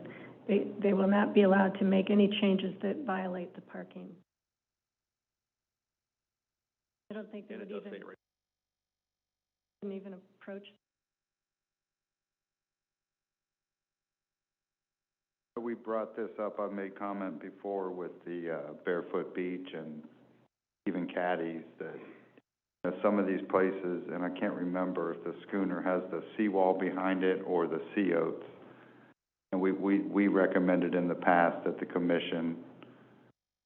They will not be allowed to make any changes that violate the parking. I don't think they would even approach. We brought this up, I made comment before with the Barefoot Beach and even Caddy's that some of these places, and I can't remember if the schooner has the seawall behind it or the sea oats. And we recommended in the past that the commission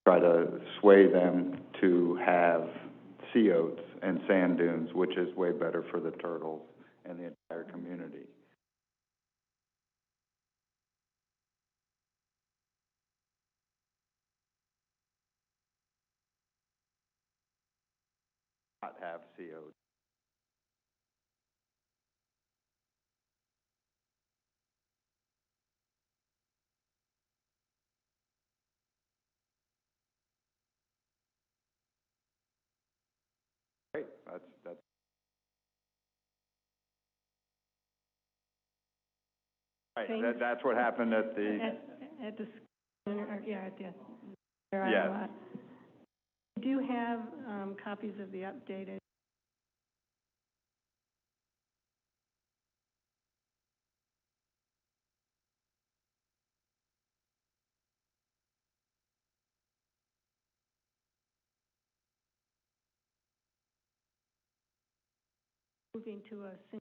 try to sway them to have sea oats and sand dunes, which is way better for the turtles and the entire community. Not have sea oats. Great, that's. Right, that's what happened at the. At the, yeah, at the, there are Yes. a lot. We do have, copies of the updated. Moving to a single.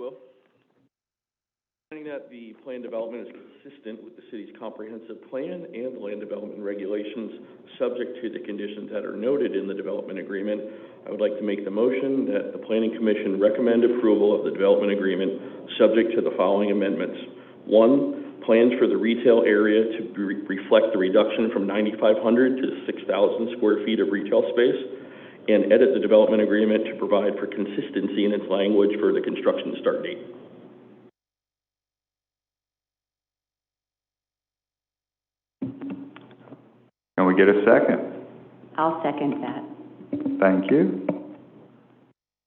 Well, finding that the plan development is consistent with the city's comprehensive plan and the land development regulations, subject to the conditions that are noted in the development agreement, I would like to make the motion that the Planning Commission recommend approval of the development agreement, subject to the following amendments. 1, plans for the retail area to reflect the reduction from 9,500 to 6,000 square feet of retail space, and edit the development agreement to provide for consistency in its language for the construction start date. Can we get a second? I'll second that. Thank you.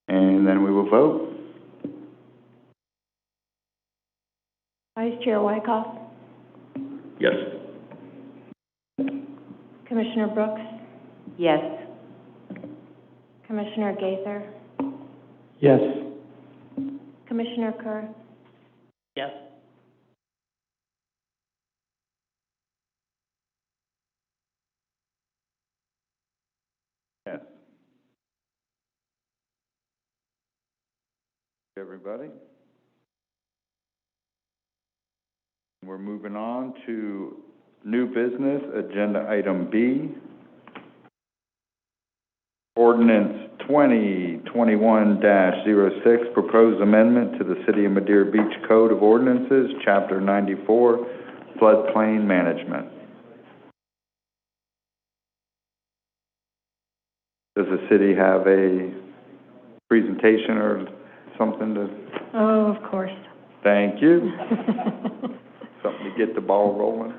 And then we will vote. Vice Chair Wyckoff, Yes. Commissioner Brooks, Yes. Commissioner Gaither, Yes. Commissioner Kerr, Yes. Yes. Everybody? We're moving on to new business, agenda item B. Ordinance 2021-06, proposed amendment to the City of Madeira Beach Code of Ordinances, Chapter 94, floodplain management. Does the city have a presentation or something to? oh, of course. Thank you. Something to get the ball rolling.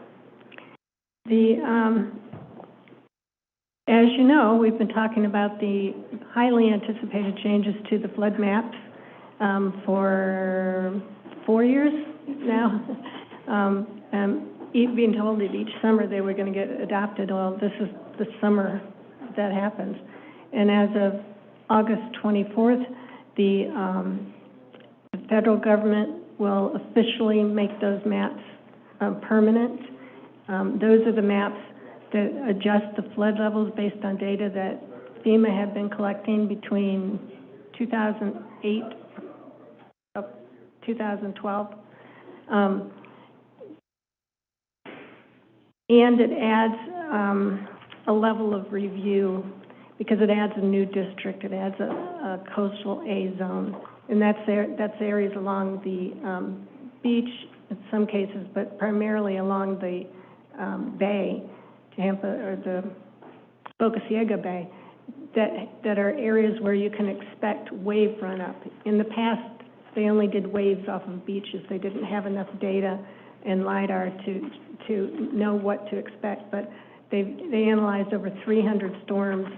As you know, we've been talking about the highly anticipated changes to the flood maps, for 4 years now. Being told that each summer they were gonna get adopted. Well, this is the summer that happens. And as of August 24th, the federal government will officially make those maps permanent. Those are the maps that adjust the flood levels based on data that FEMA had been collecting between 2008 and 2012. And it adds a level of review because it adds a new district. It adds a coastal A zone. And that's areas along the beach in some cases, but primarily along the bay, Tampa, or the Boca Ciega Bay, that are areas where you can expect wave run-up. In the past, they only did waves off of beaches. They didn't have enough data and LIDAR to know what to expect, but they analyzed over 300 storms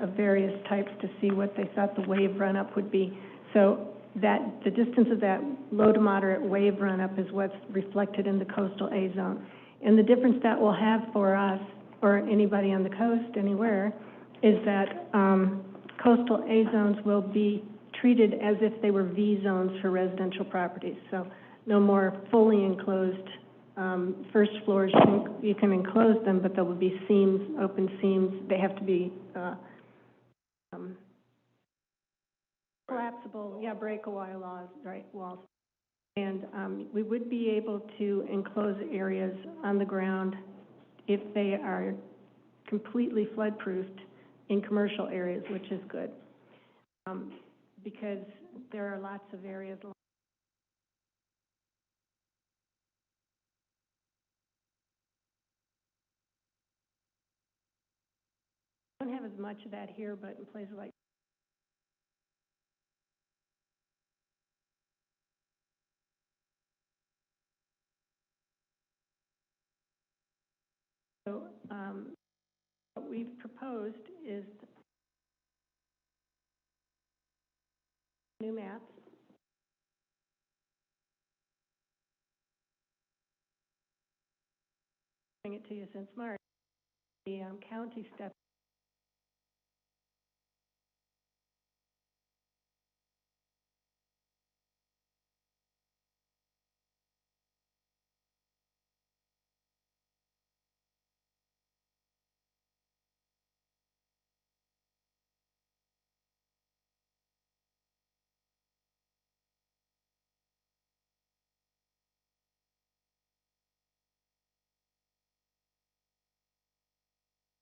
of various types to see what they thought the wave run-up would be. So that the distance of that low to moderate wave run-up is what's reflected in the coastal A zone. And the difference that will have for us, or anybody on the coast, anywhere, is that coastal A zones will be treated as if they were V zones for residential properties. So no more fully enclosed first floors. You can enclose them, but there will be seams, open seams. They have to be collapsible, breakaway walls, right, walls. And we would be able to enclose areas on the ground if they are completely flood-proofed in commercial areas, which is good. Because there are lots of areas. I don't have as much of that here, but in places like what we've proposed is new maps. Bring it to you since March. The county step.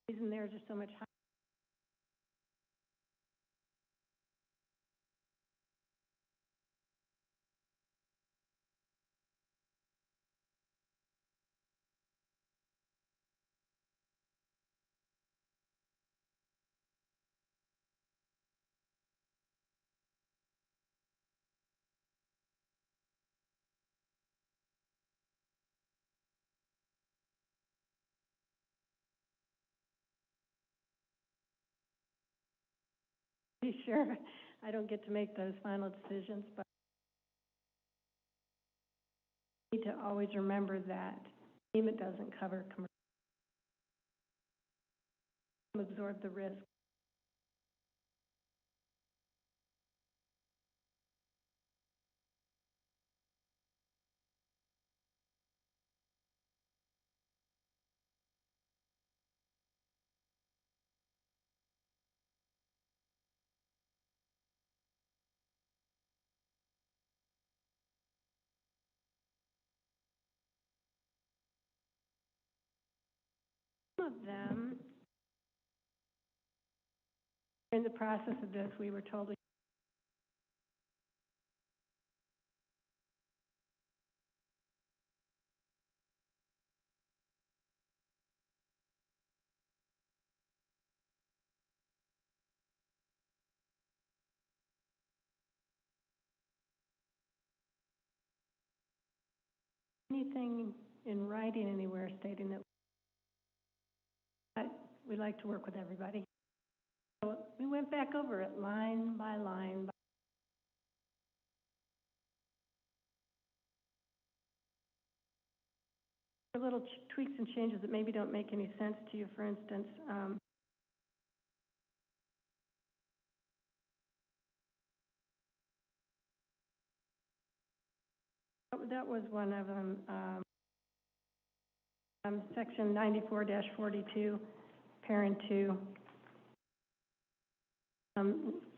The reason there's just so much high Be sure I don't get to make those final decisions, but we need to always remember that FEMA doesn't cover commercial. Absorb the risk. Some of them, in the process of this, we were told we anything in writing anywhere stating that we'd like to work with everybody. So we went back over it line by line. Little tweaks and changes that maybe don't make any sense to you. For instance, that was one of them. Section 94-42, parent 2,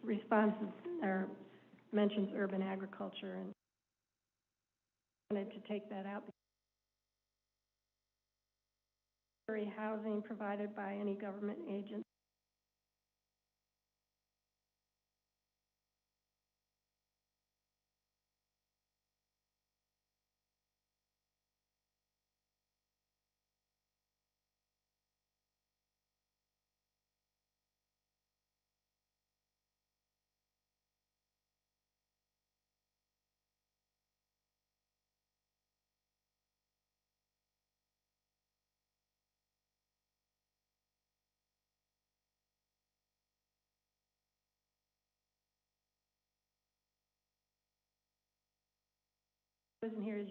responses or mentions urban agriculture, and wanted to take that out. Housing provided by any government agent. In here is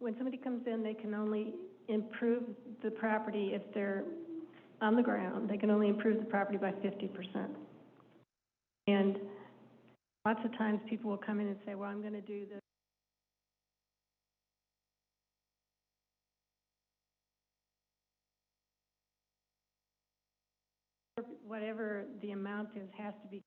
when somebody comes in, they can only improve the property if they're on the ground. They can only improve the property by 50%. And lots of times people will come in and say, well, I'm going to do this. Whatever the amount is has to be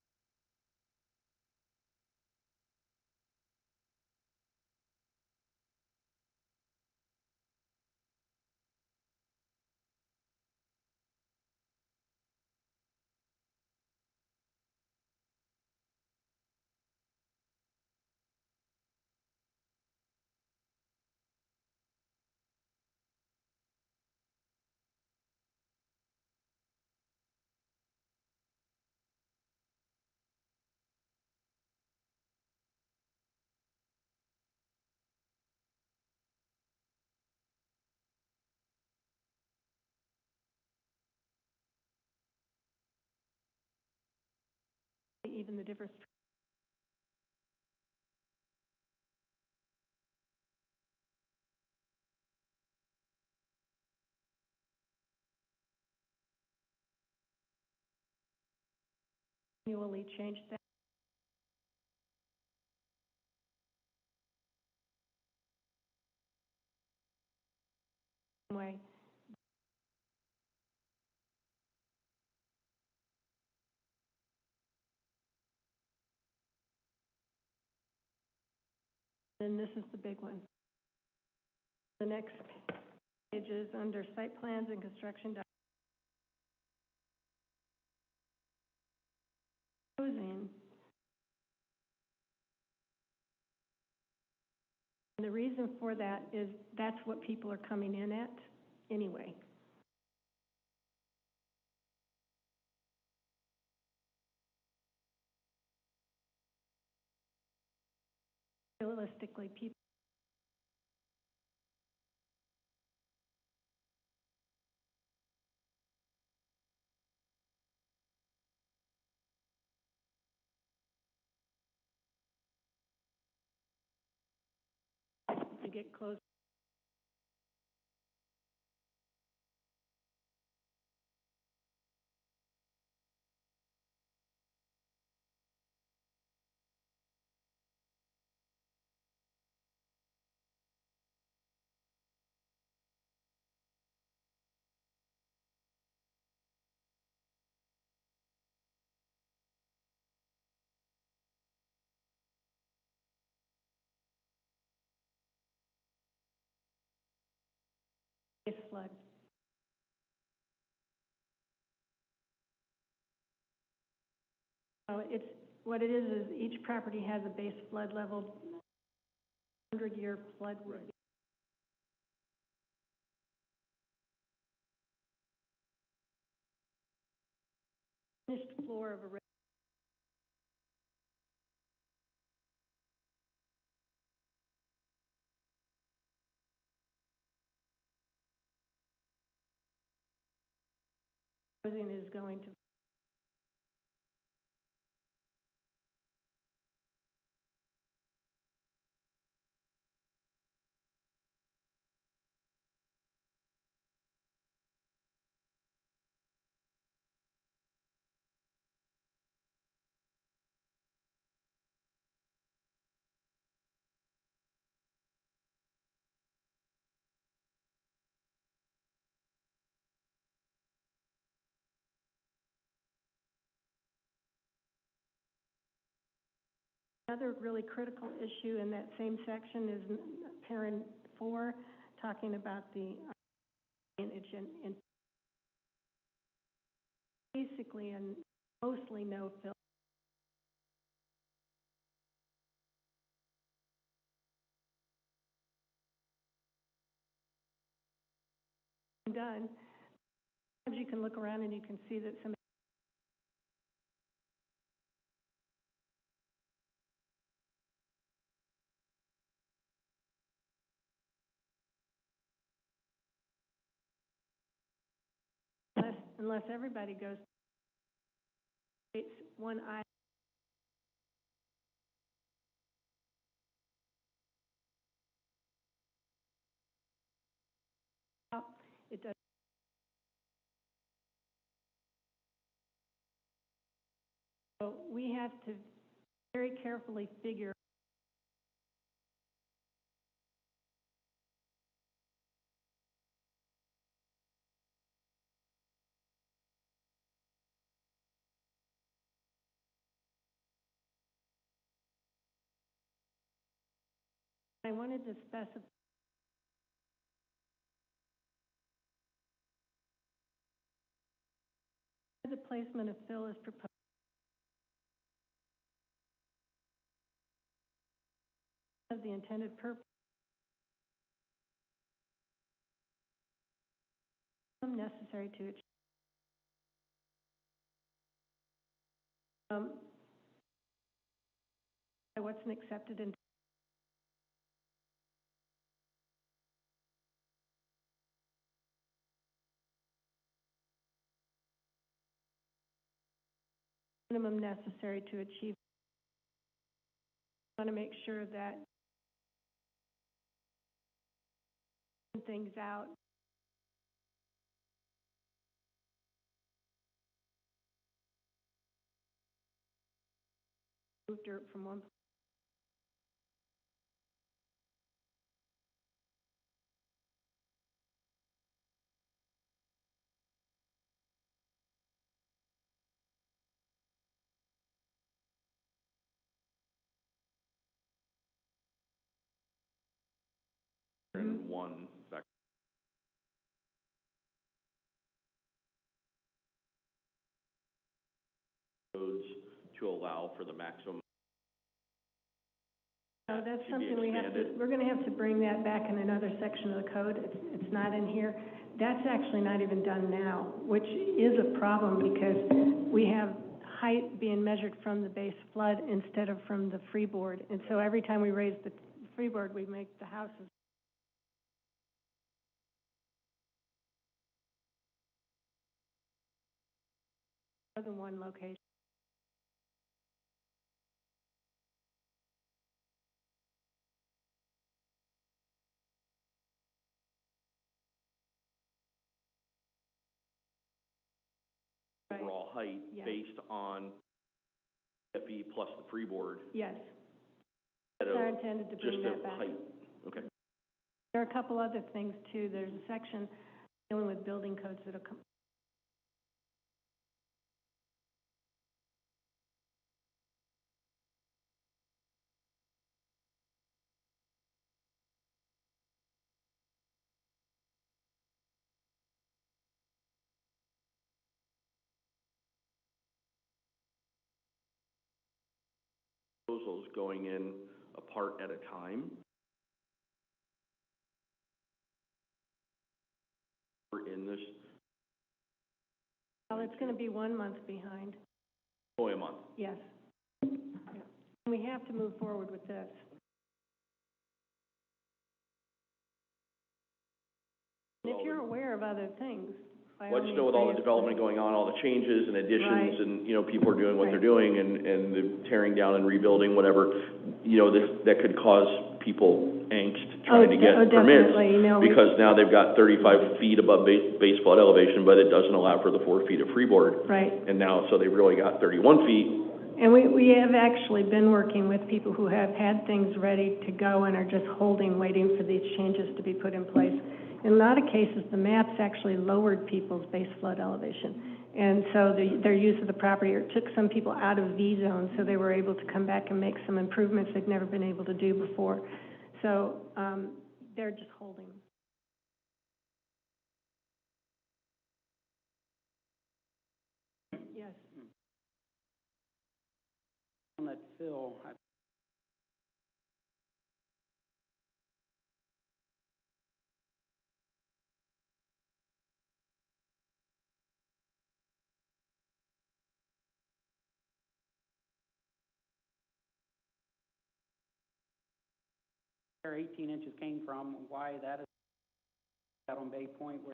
even the difference. Annually change that. Way. And this is the big one. The next page is under site plans and construction housing. And the reason for that is that's what people are coming in at anyway. Realistically, people get close. Base flood. So it's, what it is each property has a base flood level, 100-year flood. Right. Finished floor of a housing is going to another really critical issue in that same section is parent 4, talking about the drainage and basically and mostly no fill. Done. Sometimes you can look around and you can see that some unless everybody goes, it's one eye. It does. So we have to very carefully figure I wanted to specify the placement of fill is proposed. Of the intended purpose necessary to achieve. What's an accepted and minimum necessary to achieve. I want to make sure that things out. Move dirt from one place. And one back. Codes to allow for the maximum. So that's to be something we have to, expanded. we're going to have to bring that back in another section of the code. It's not in here. That's actually not even done now, which is a problem because we have height being measured from the base flood instead of from the freeboard. And so every time we raise the freeboard, we make the houses more than one location. Right. overall height Yeah. based on FE plus the freeboard Yes, instead I of intended to just bring that the back. height? Okay. There are a couple other things too. There's a section dealing with building codes that'll come. Proposals going in a part at a time. We're in this, Well, it's gonna be 1 month behind, only a month. yes. Yeah. And we have to move forward with this. And if you're aware of other things, by Well, all I just means, know with all bring the it development forward. going on, all the changes and additions, Right. and, you know, people are doing what they're Right. doing, and the tearing down and rebuilding, whatever, you know, that could cause people angst trying to get permits. Definitely, you know, Because now they've got 35 feet above base flood elevation, but it doesn't allow for the 4 feet of freeboard. Right. And now, so they've really got 31 feet. And we have actually been working with people who have had things ready to go and are just holding, waiting for these changes to be put in place. In a lot of cases, the maps actually lowered people's base flood elevation. And so their use of the property, or took some people out of V zones, so they were able to come back and make some improvements they've never been able to do before. So, they're just holding. Yes. On that fill, where 18 inches came from, why that is out on Bay Point where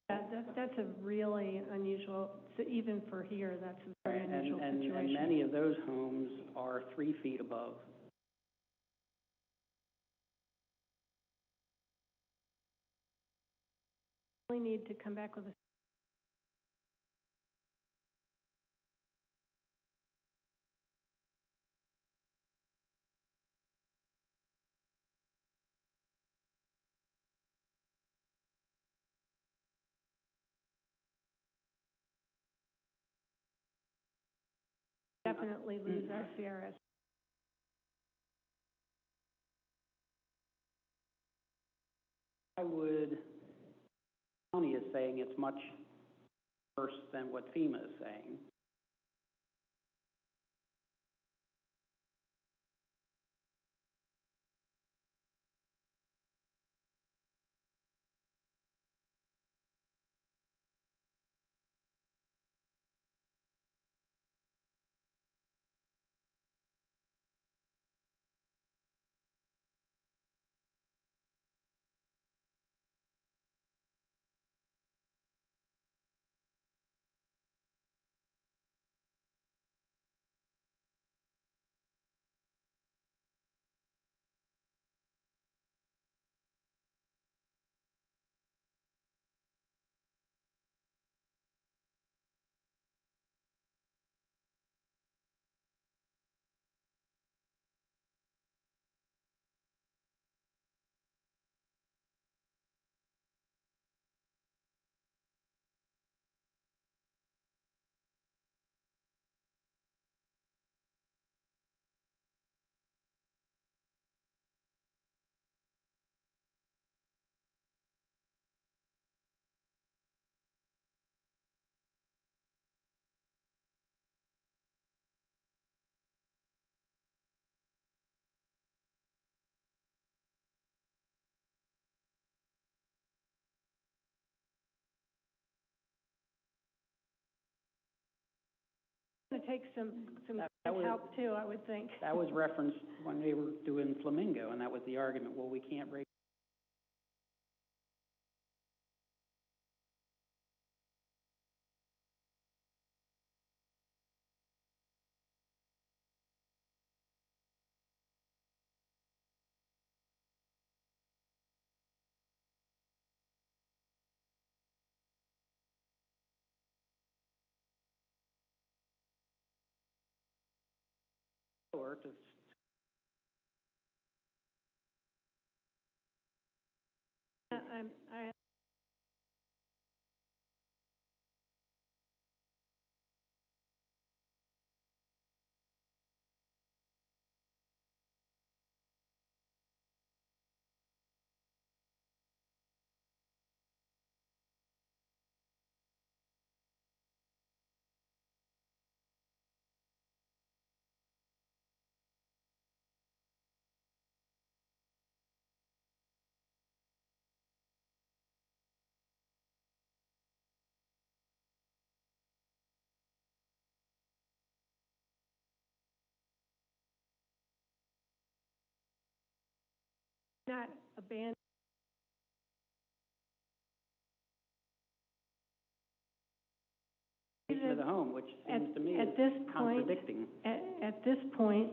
That's a really unusual, so even for here, that's a very unusual situation. and many of those homes are 3 feet above. We need to come back with a. Definitely lose our CRS. I would, county is saying it's much worse than what FEMA is saying. It's gonna take some That was- help too, I would think. That was referenced when they were doing Flamingo, and that was the argument, well, we can't raise to, I not abandon. of the home, which seems to me At is this point, contradicting. at this point,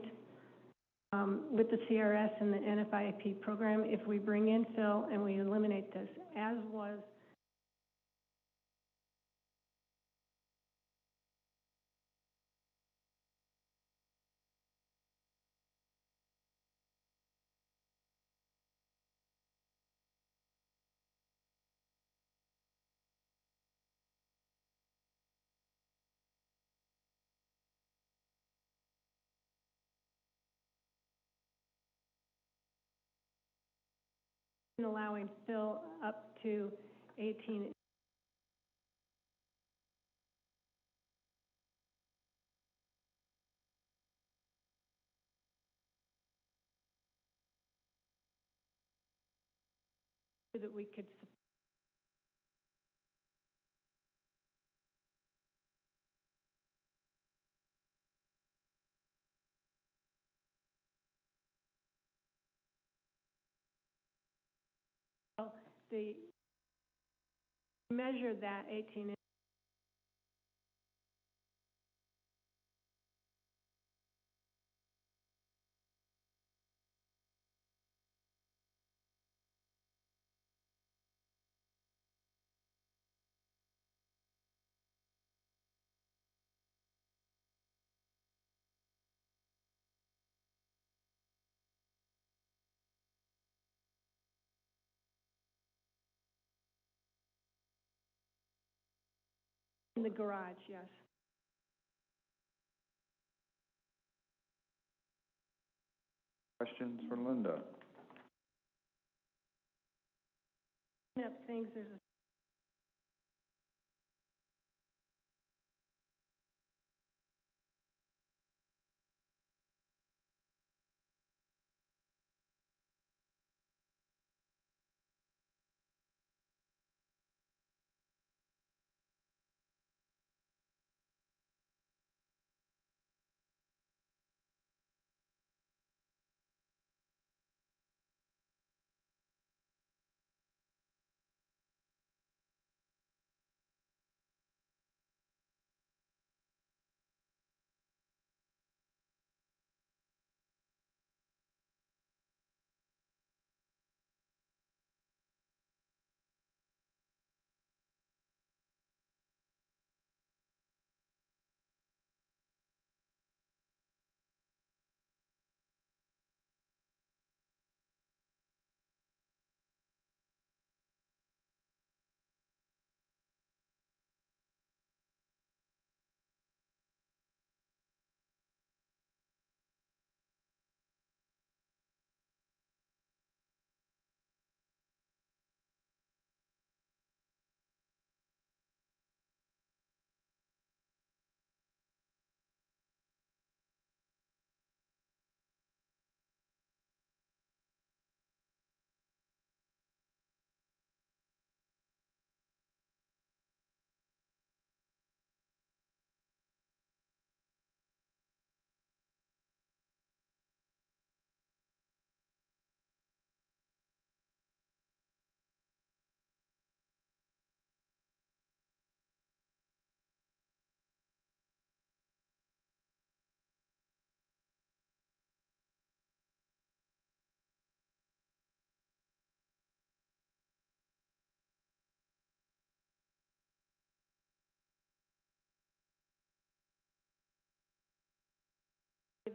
with the CRS and the NFIP program, if we bring in fill and we eliminate this, as was allowing fill up to 18. So that we could support the, measure that 18 in the garage, yes. Questions for Linda? Up things, there's a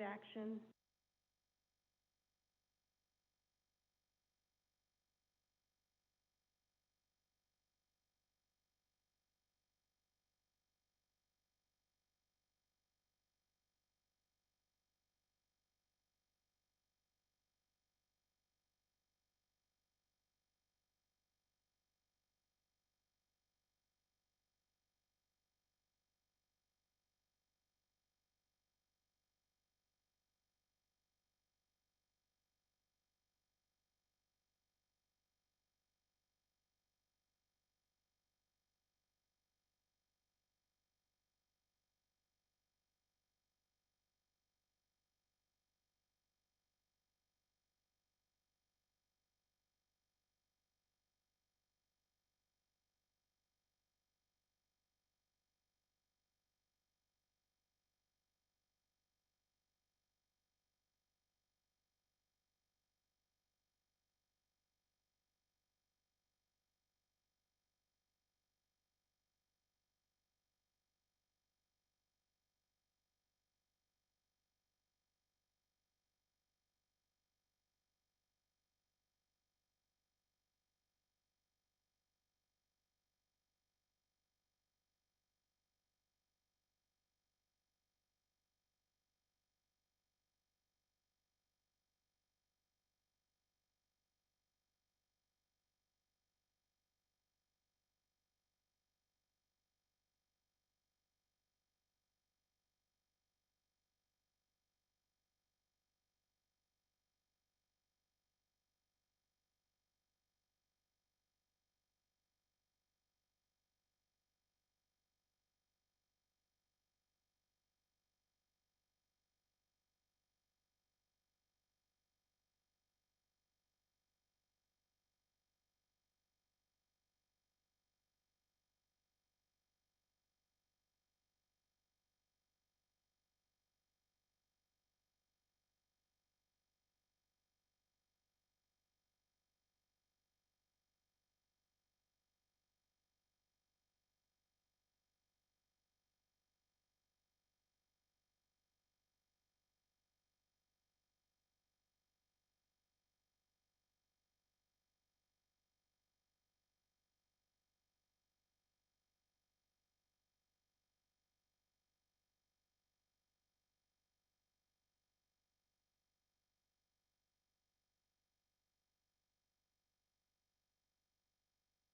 action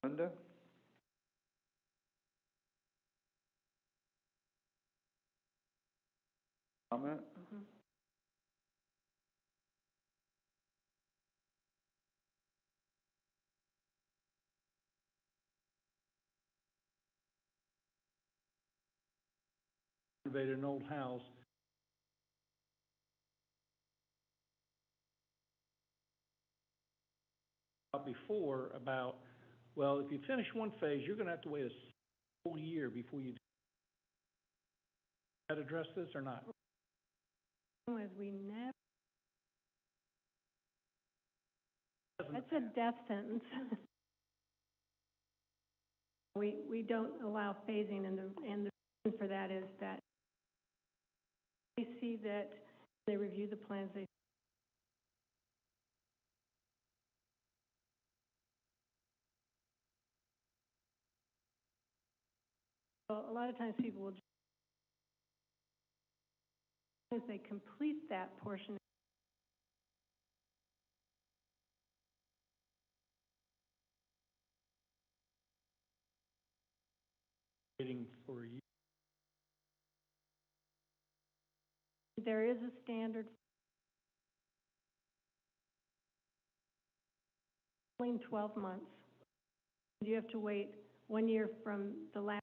Linda? Comment? Renovated an old house. Before about, well, if you finish one phase, you're gonna have to wait a whole year before you. That address this or not? Was we never, that's a death sentence. We don't allow phasing, and the reason for that is that they see that they review the plans, they so a lot of times people will, as they complete that portion, Waiting for a year. there is a standard 12 months. You have to wait 1 year from the last.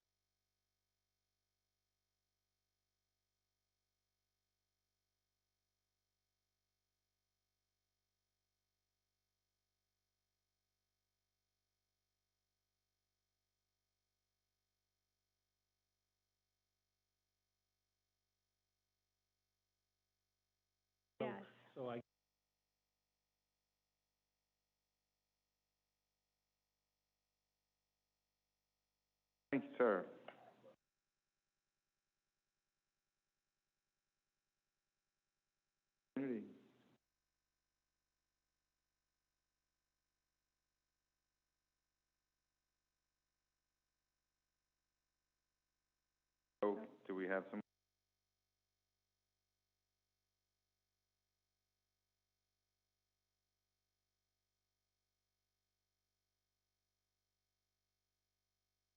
Yes. So I. Thank you, sir. Community. So, do we have some?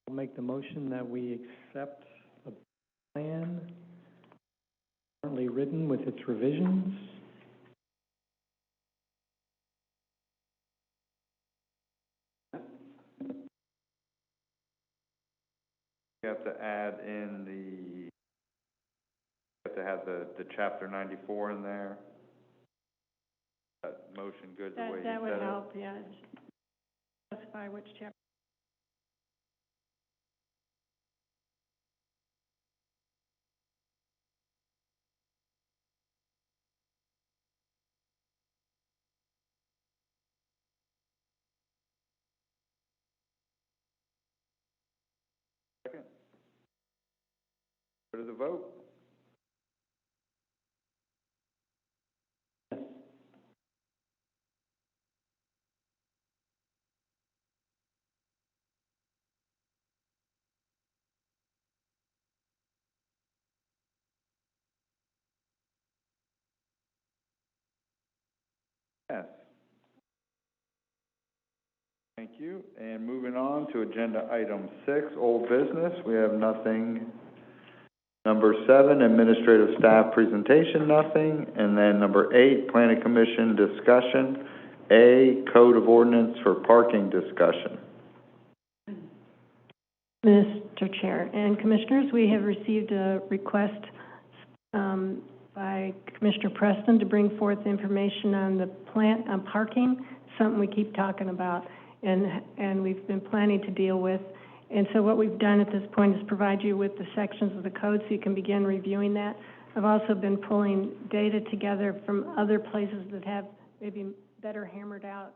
I'll make the motion that we accept the plan currently written with its revisions. You have to add in you have to have the chapter 94 in there. That motion good the way you said it? That would help, yeah. Specify which chapter. Second. Go to the vote. Yes. Thank you. And moving on to agenda item 6, old business. We have nothing. Number 7, administrative staff presentation, nothing. And then number 8, planning commission discussion. A, code of ordinance for parking discussion. Mr. Chair and Commissioners, we have received a request by Commissioner Preston to bring forth information on the plant, on parking, something we keep talking about and we've been planning to deal with. And so what we've done at this point is provide you with the sections of the code so you can begin reviewing that. I've also been pulling data together from other places that have maybe better hammered out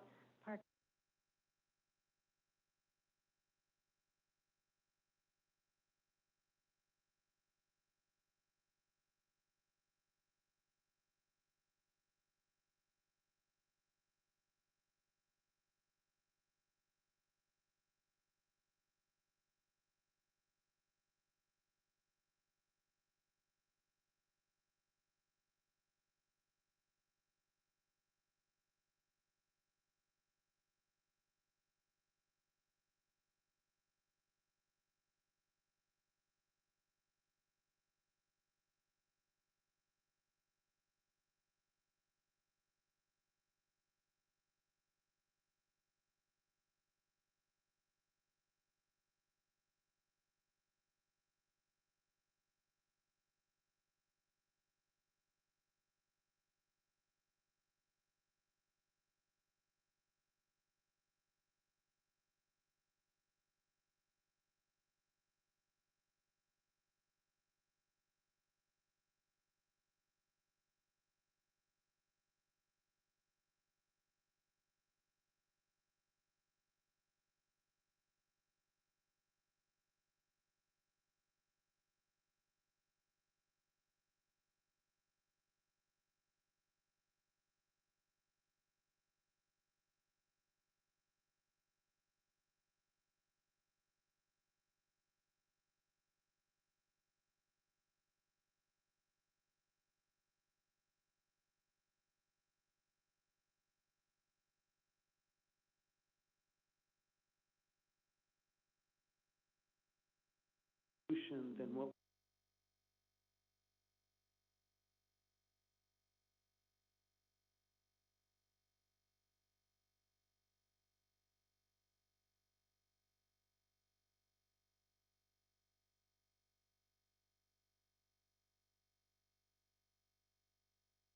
solution than what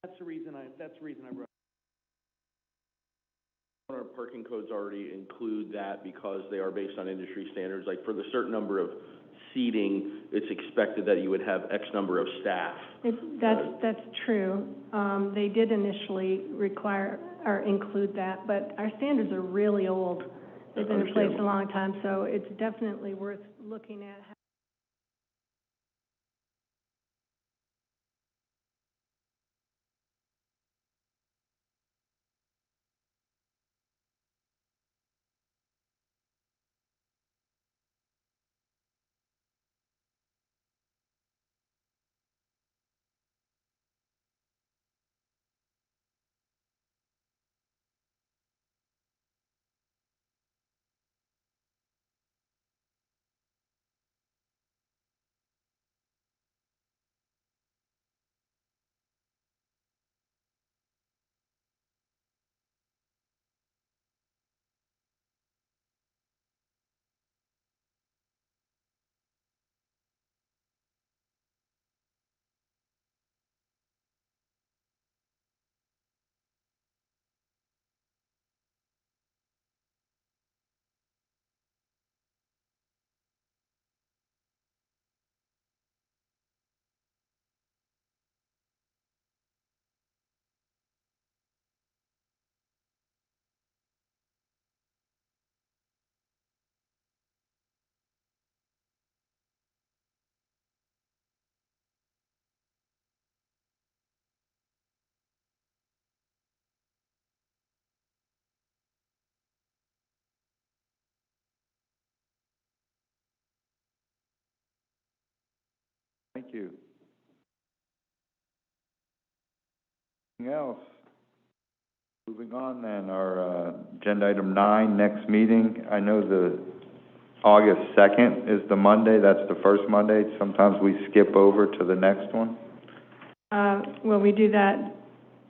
that's the reason I brought Our parking codes already include that because they are based on industry standards. Like for the certain number of seating, it's expected that you would have X number of staff. That's true. They did initially require, or include that, but our standards are really old. They've been in place a long time, so it's definitely worth looking at. Thank you. Anything else? Moving on then, our, agenda item 9, next meeting. I know the August 2nd is the Monday, that's the first Monday. Sometimes we skip over to the next one. Well, we do that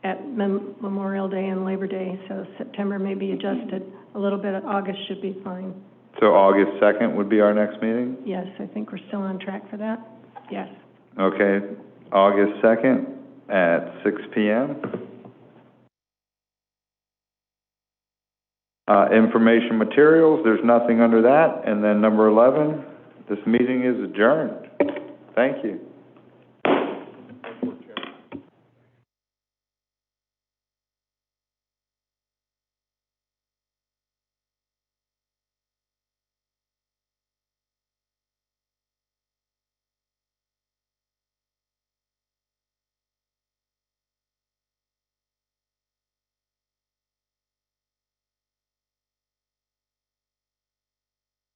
at Memorial Day and Labor Day, so September may be adjusted a little bit. August should be fine. So August 2nd would be our next meeting? Yes, I think we're still on track for that. Yes. Okay, August 2nd at 6 p.m. Information materials, there's nothing under that. And then number 11, this meeting is adjourned. Thank you.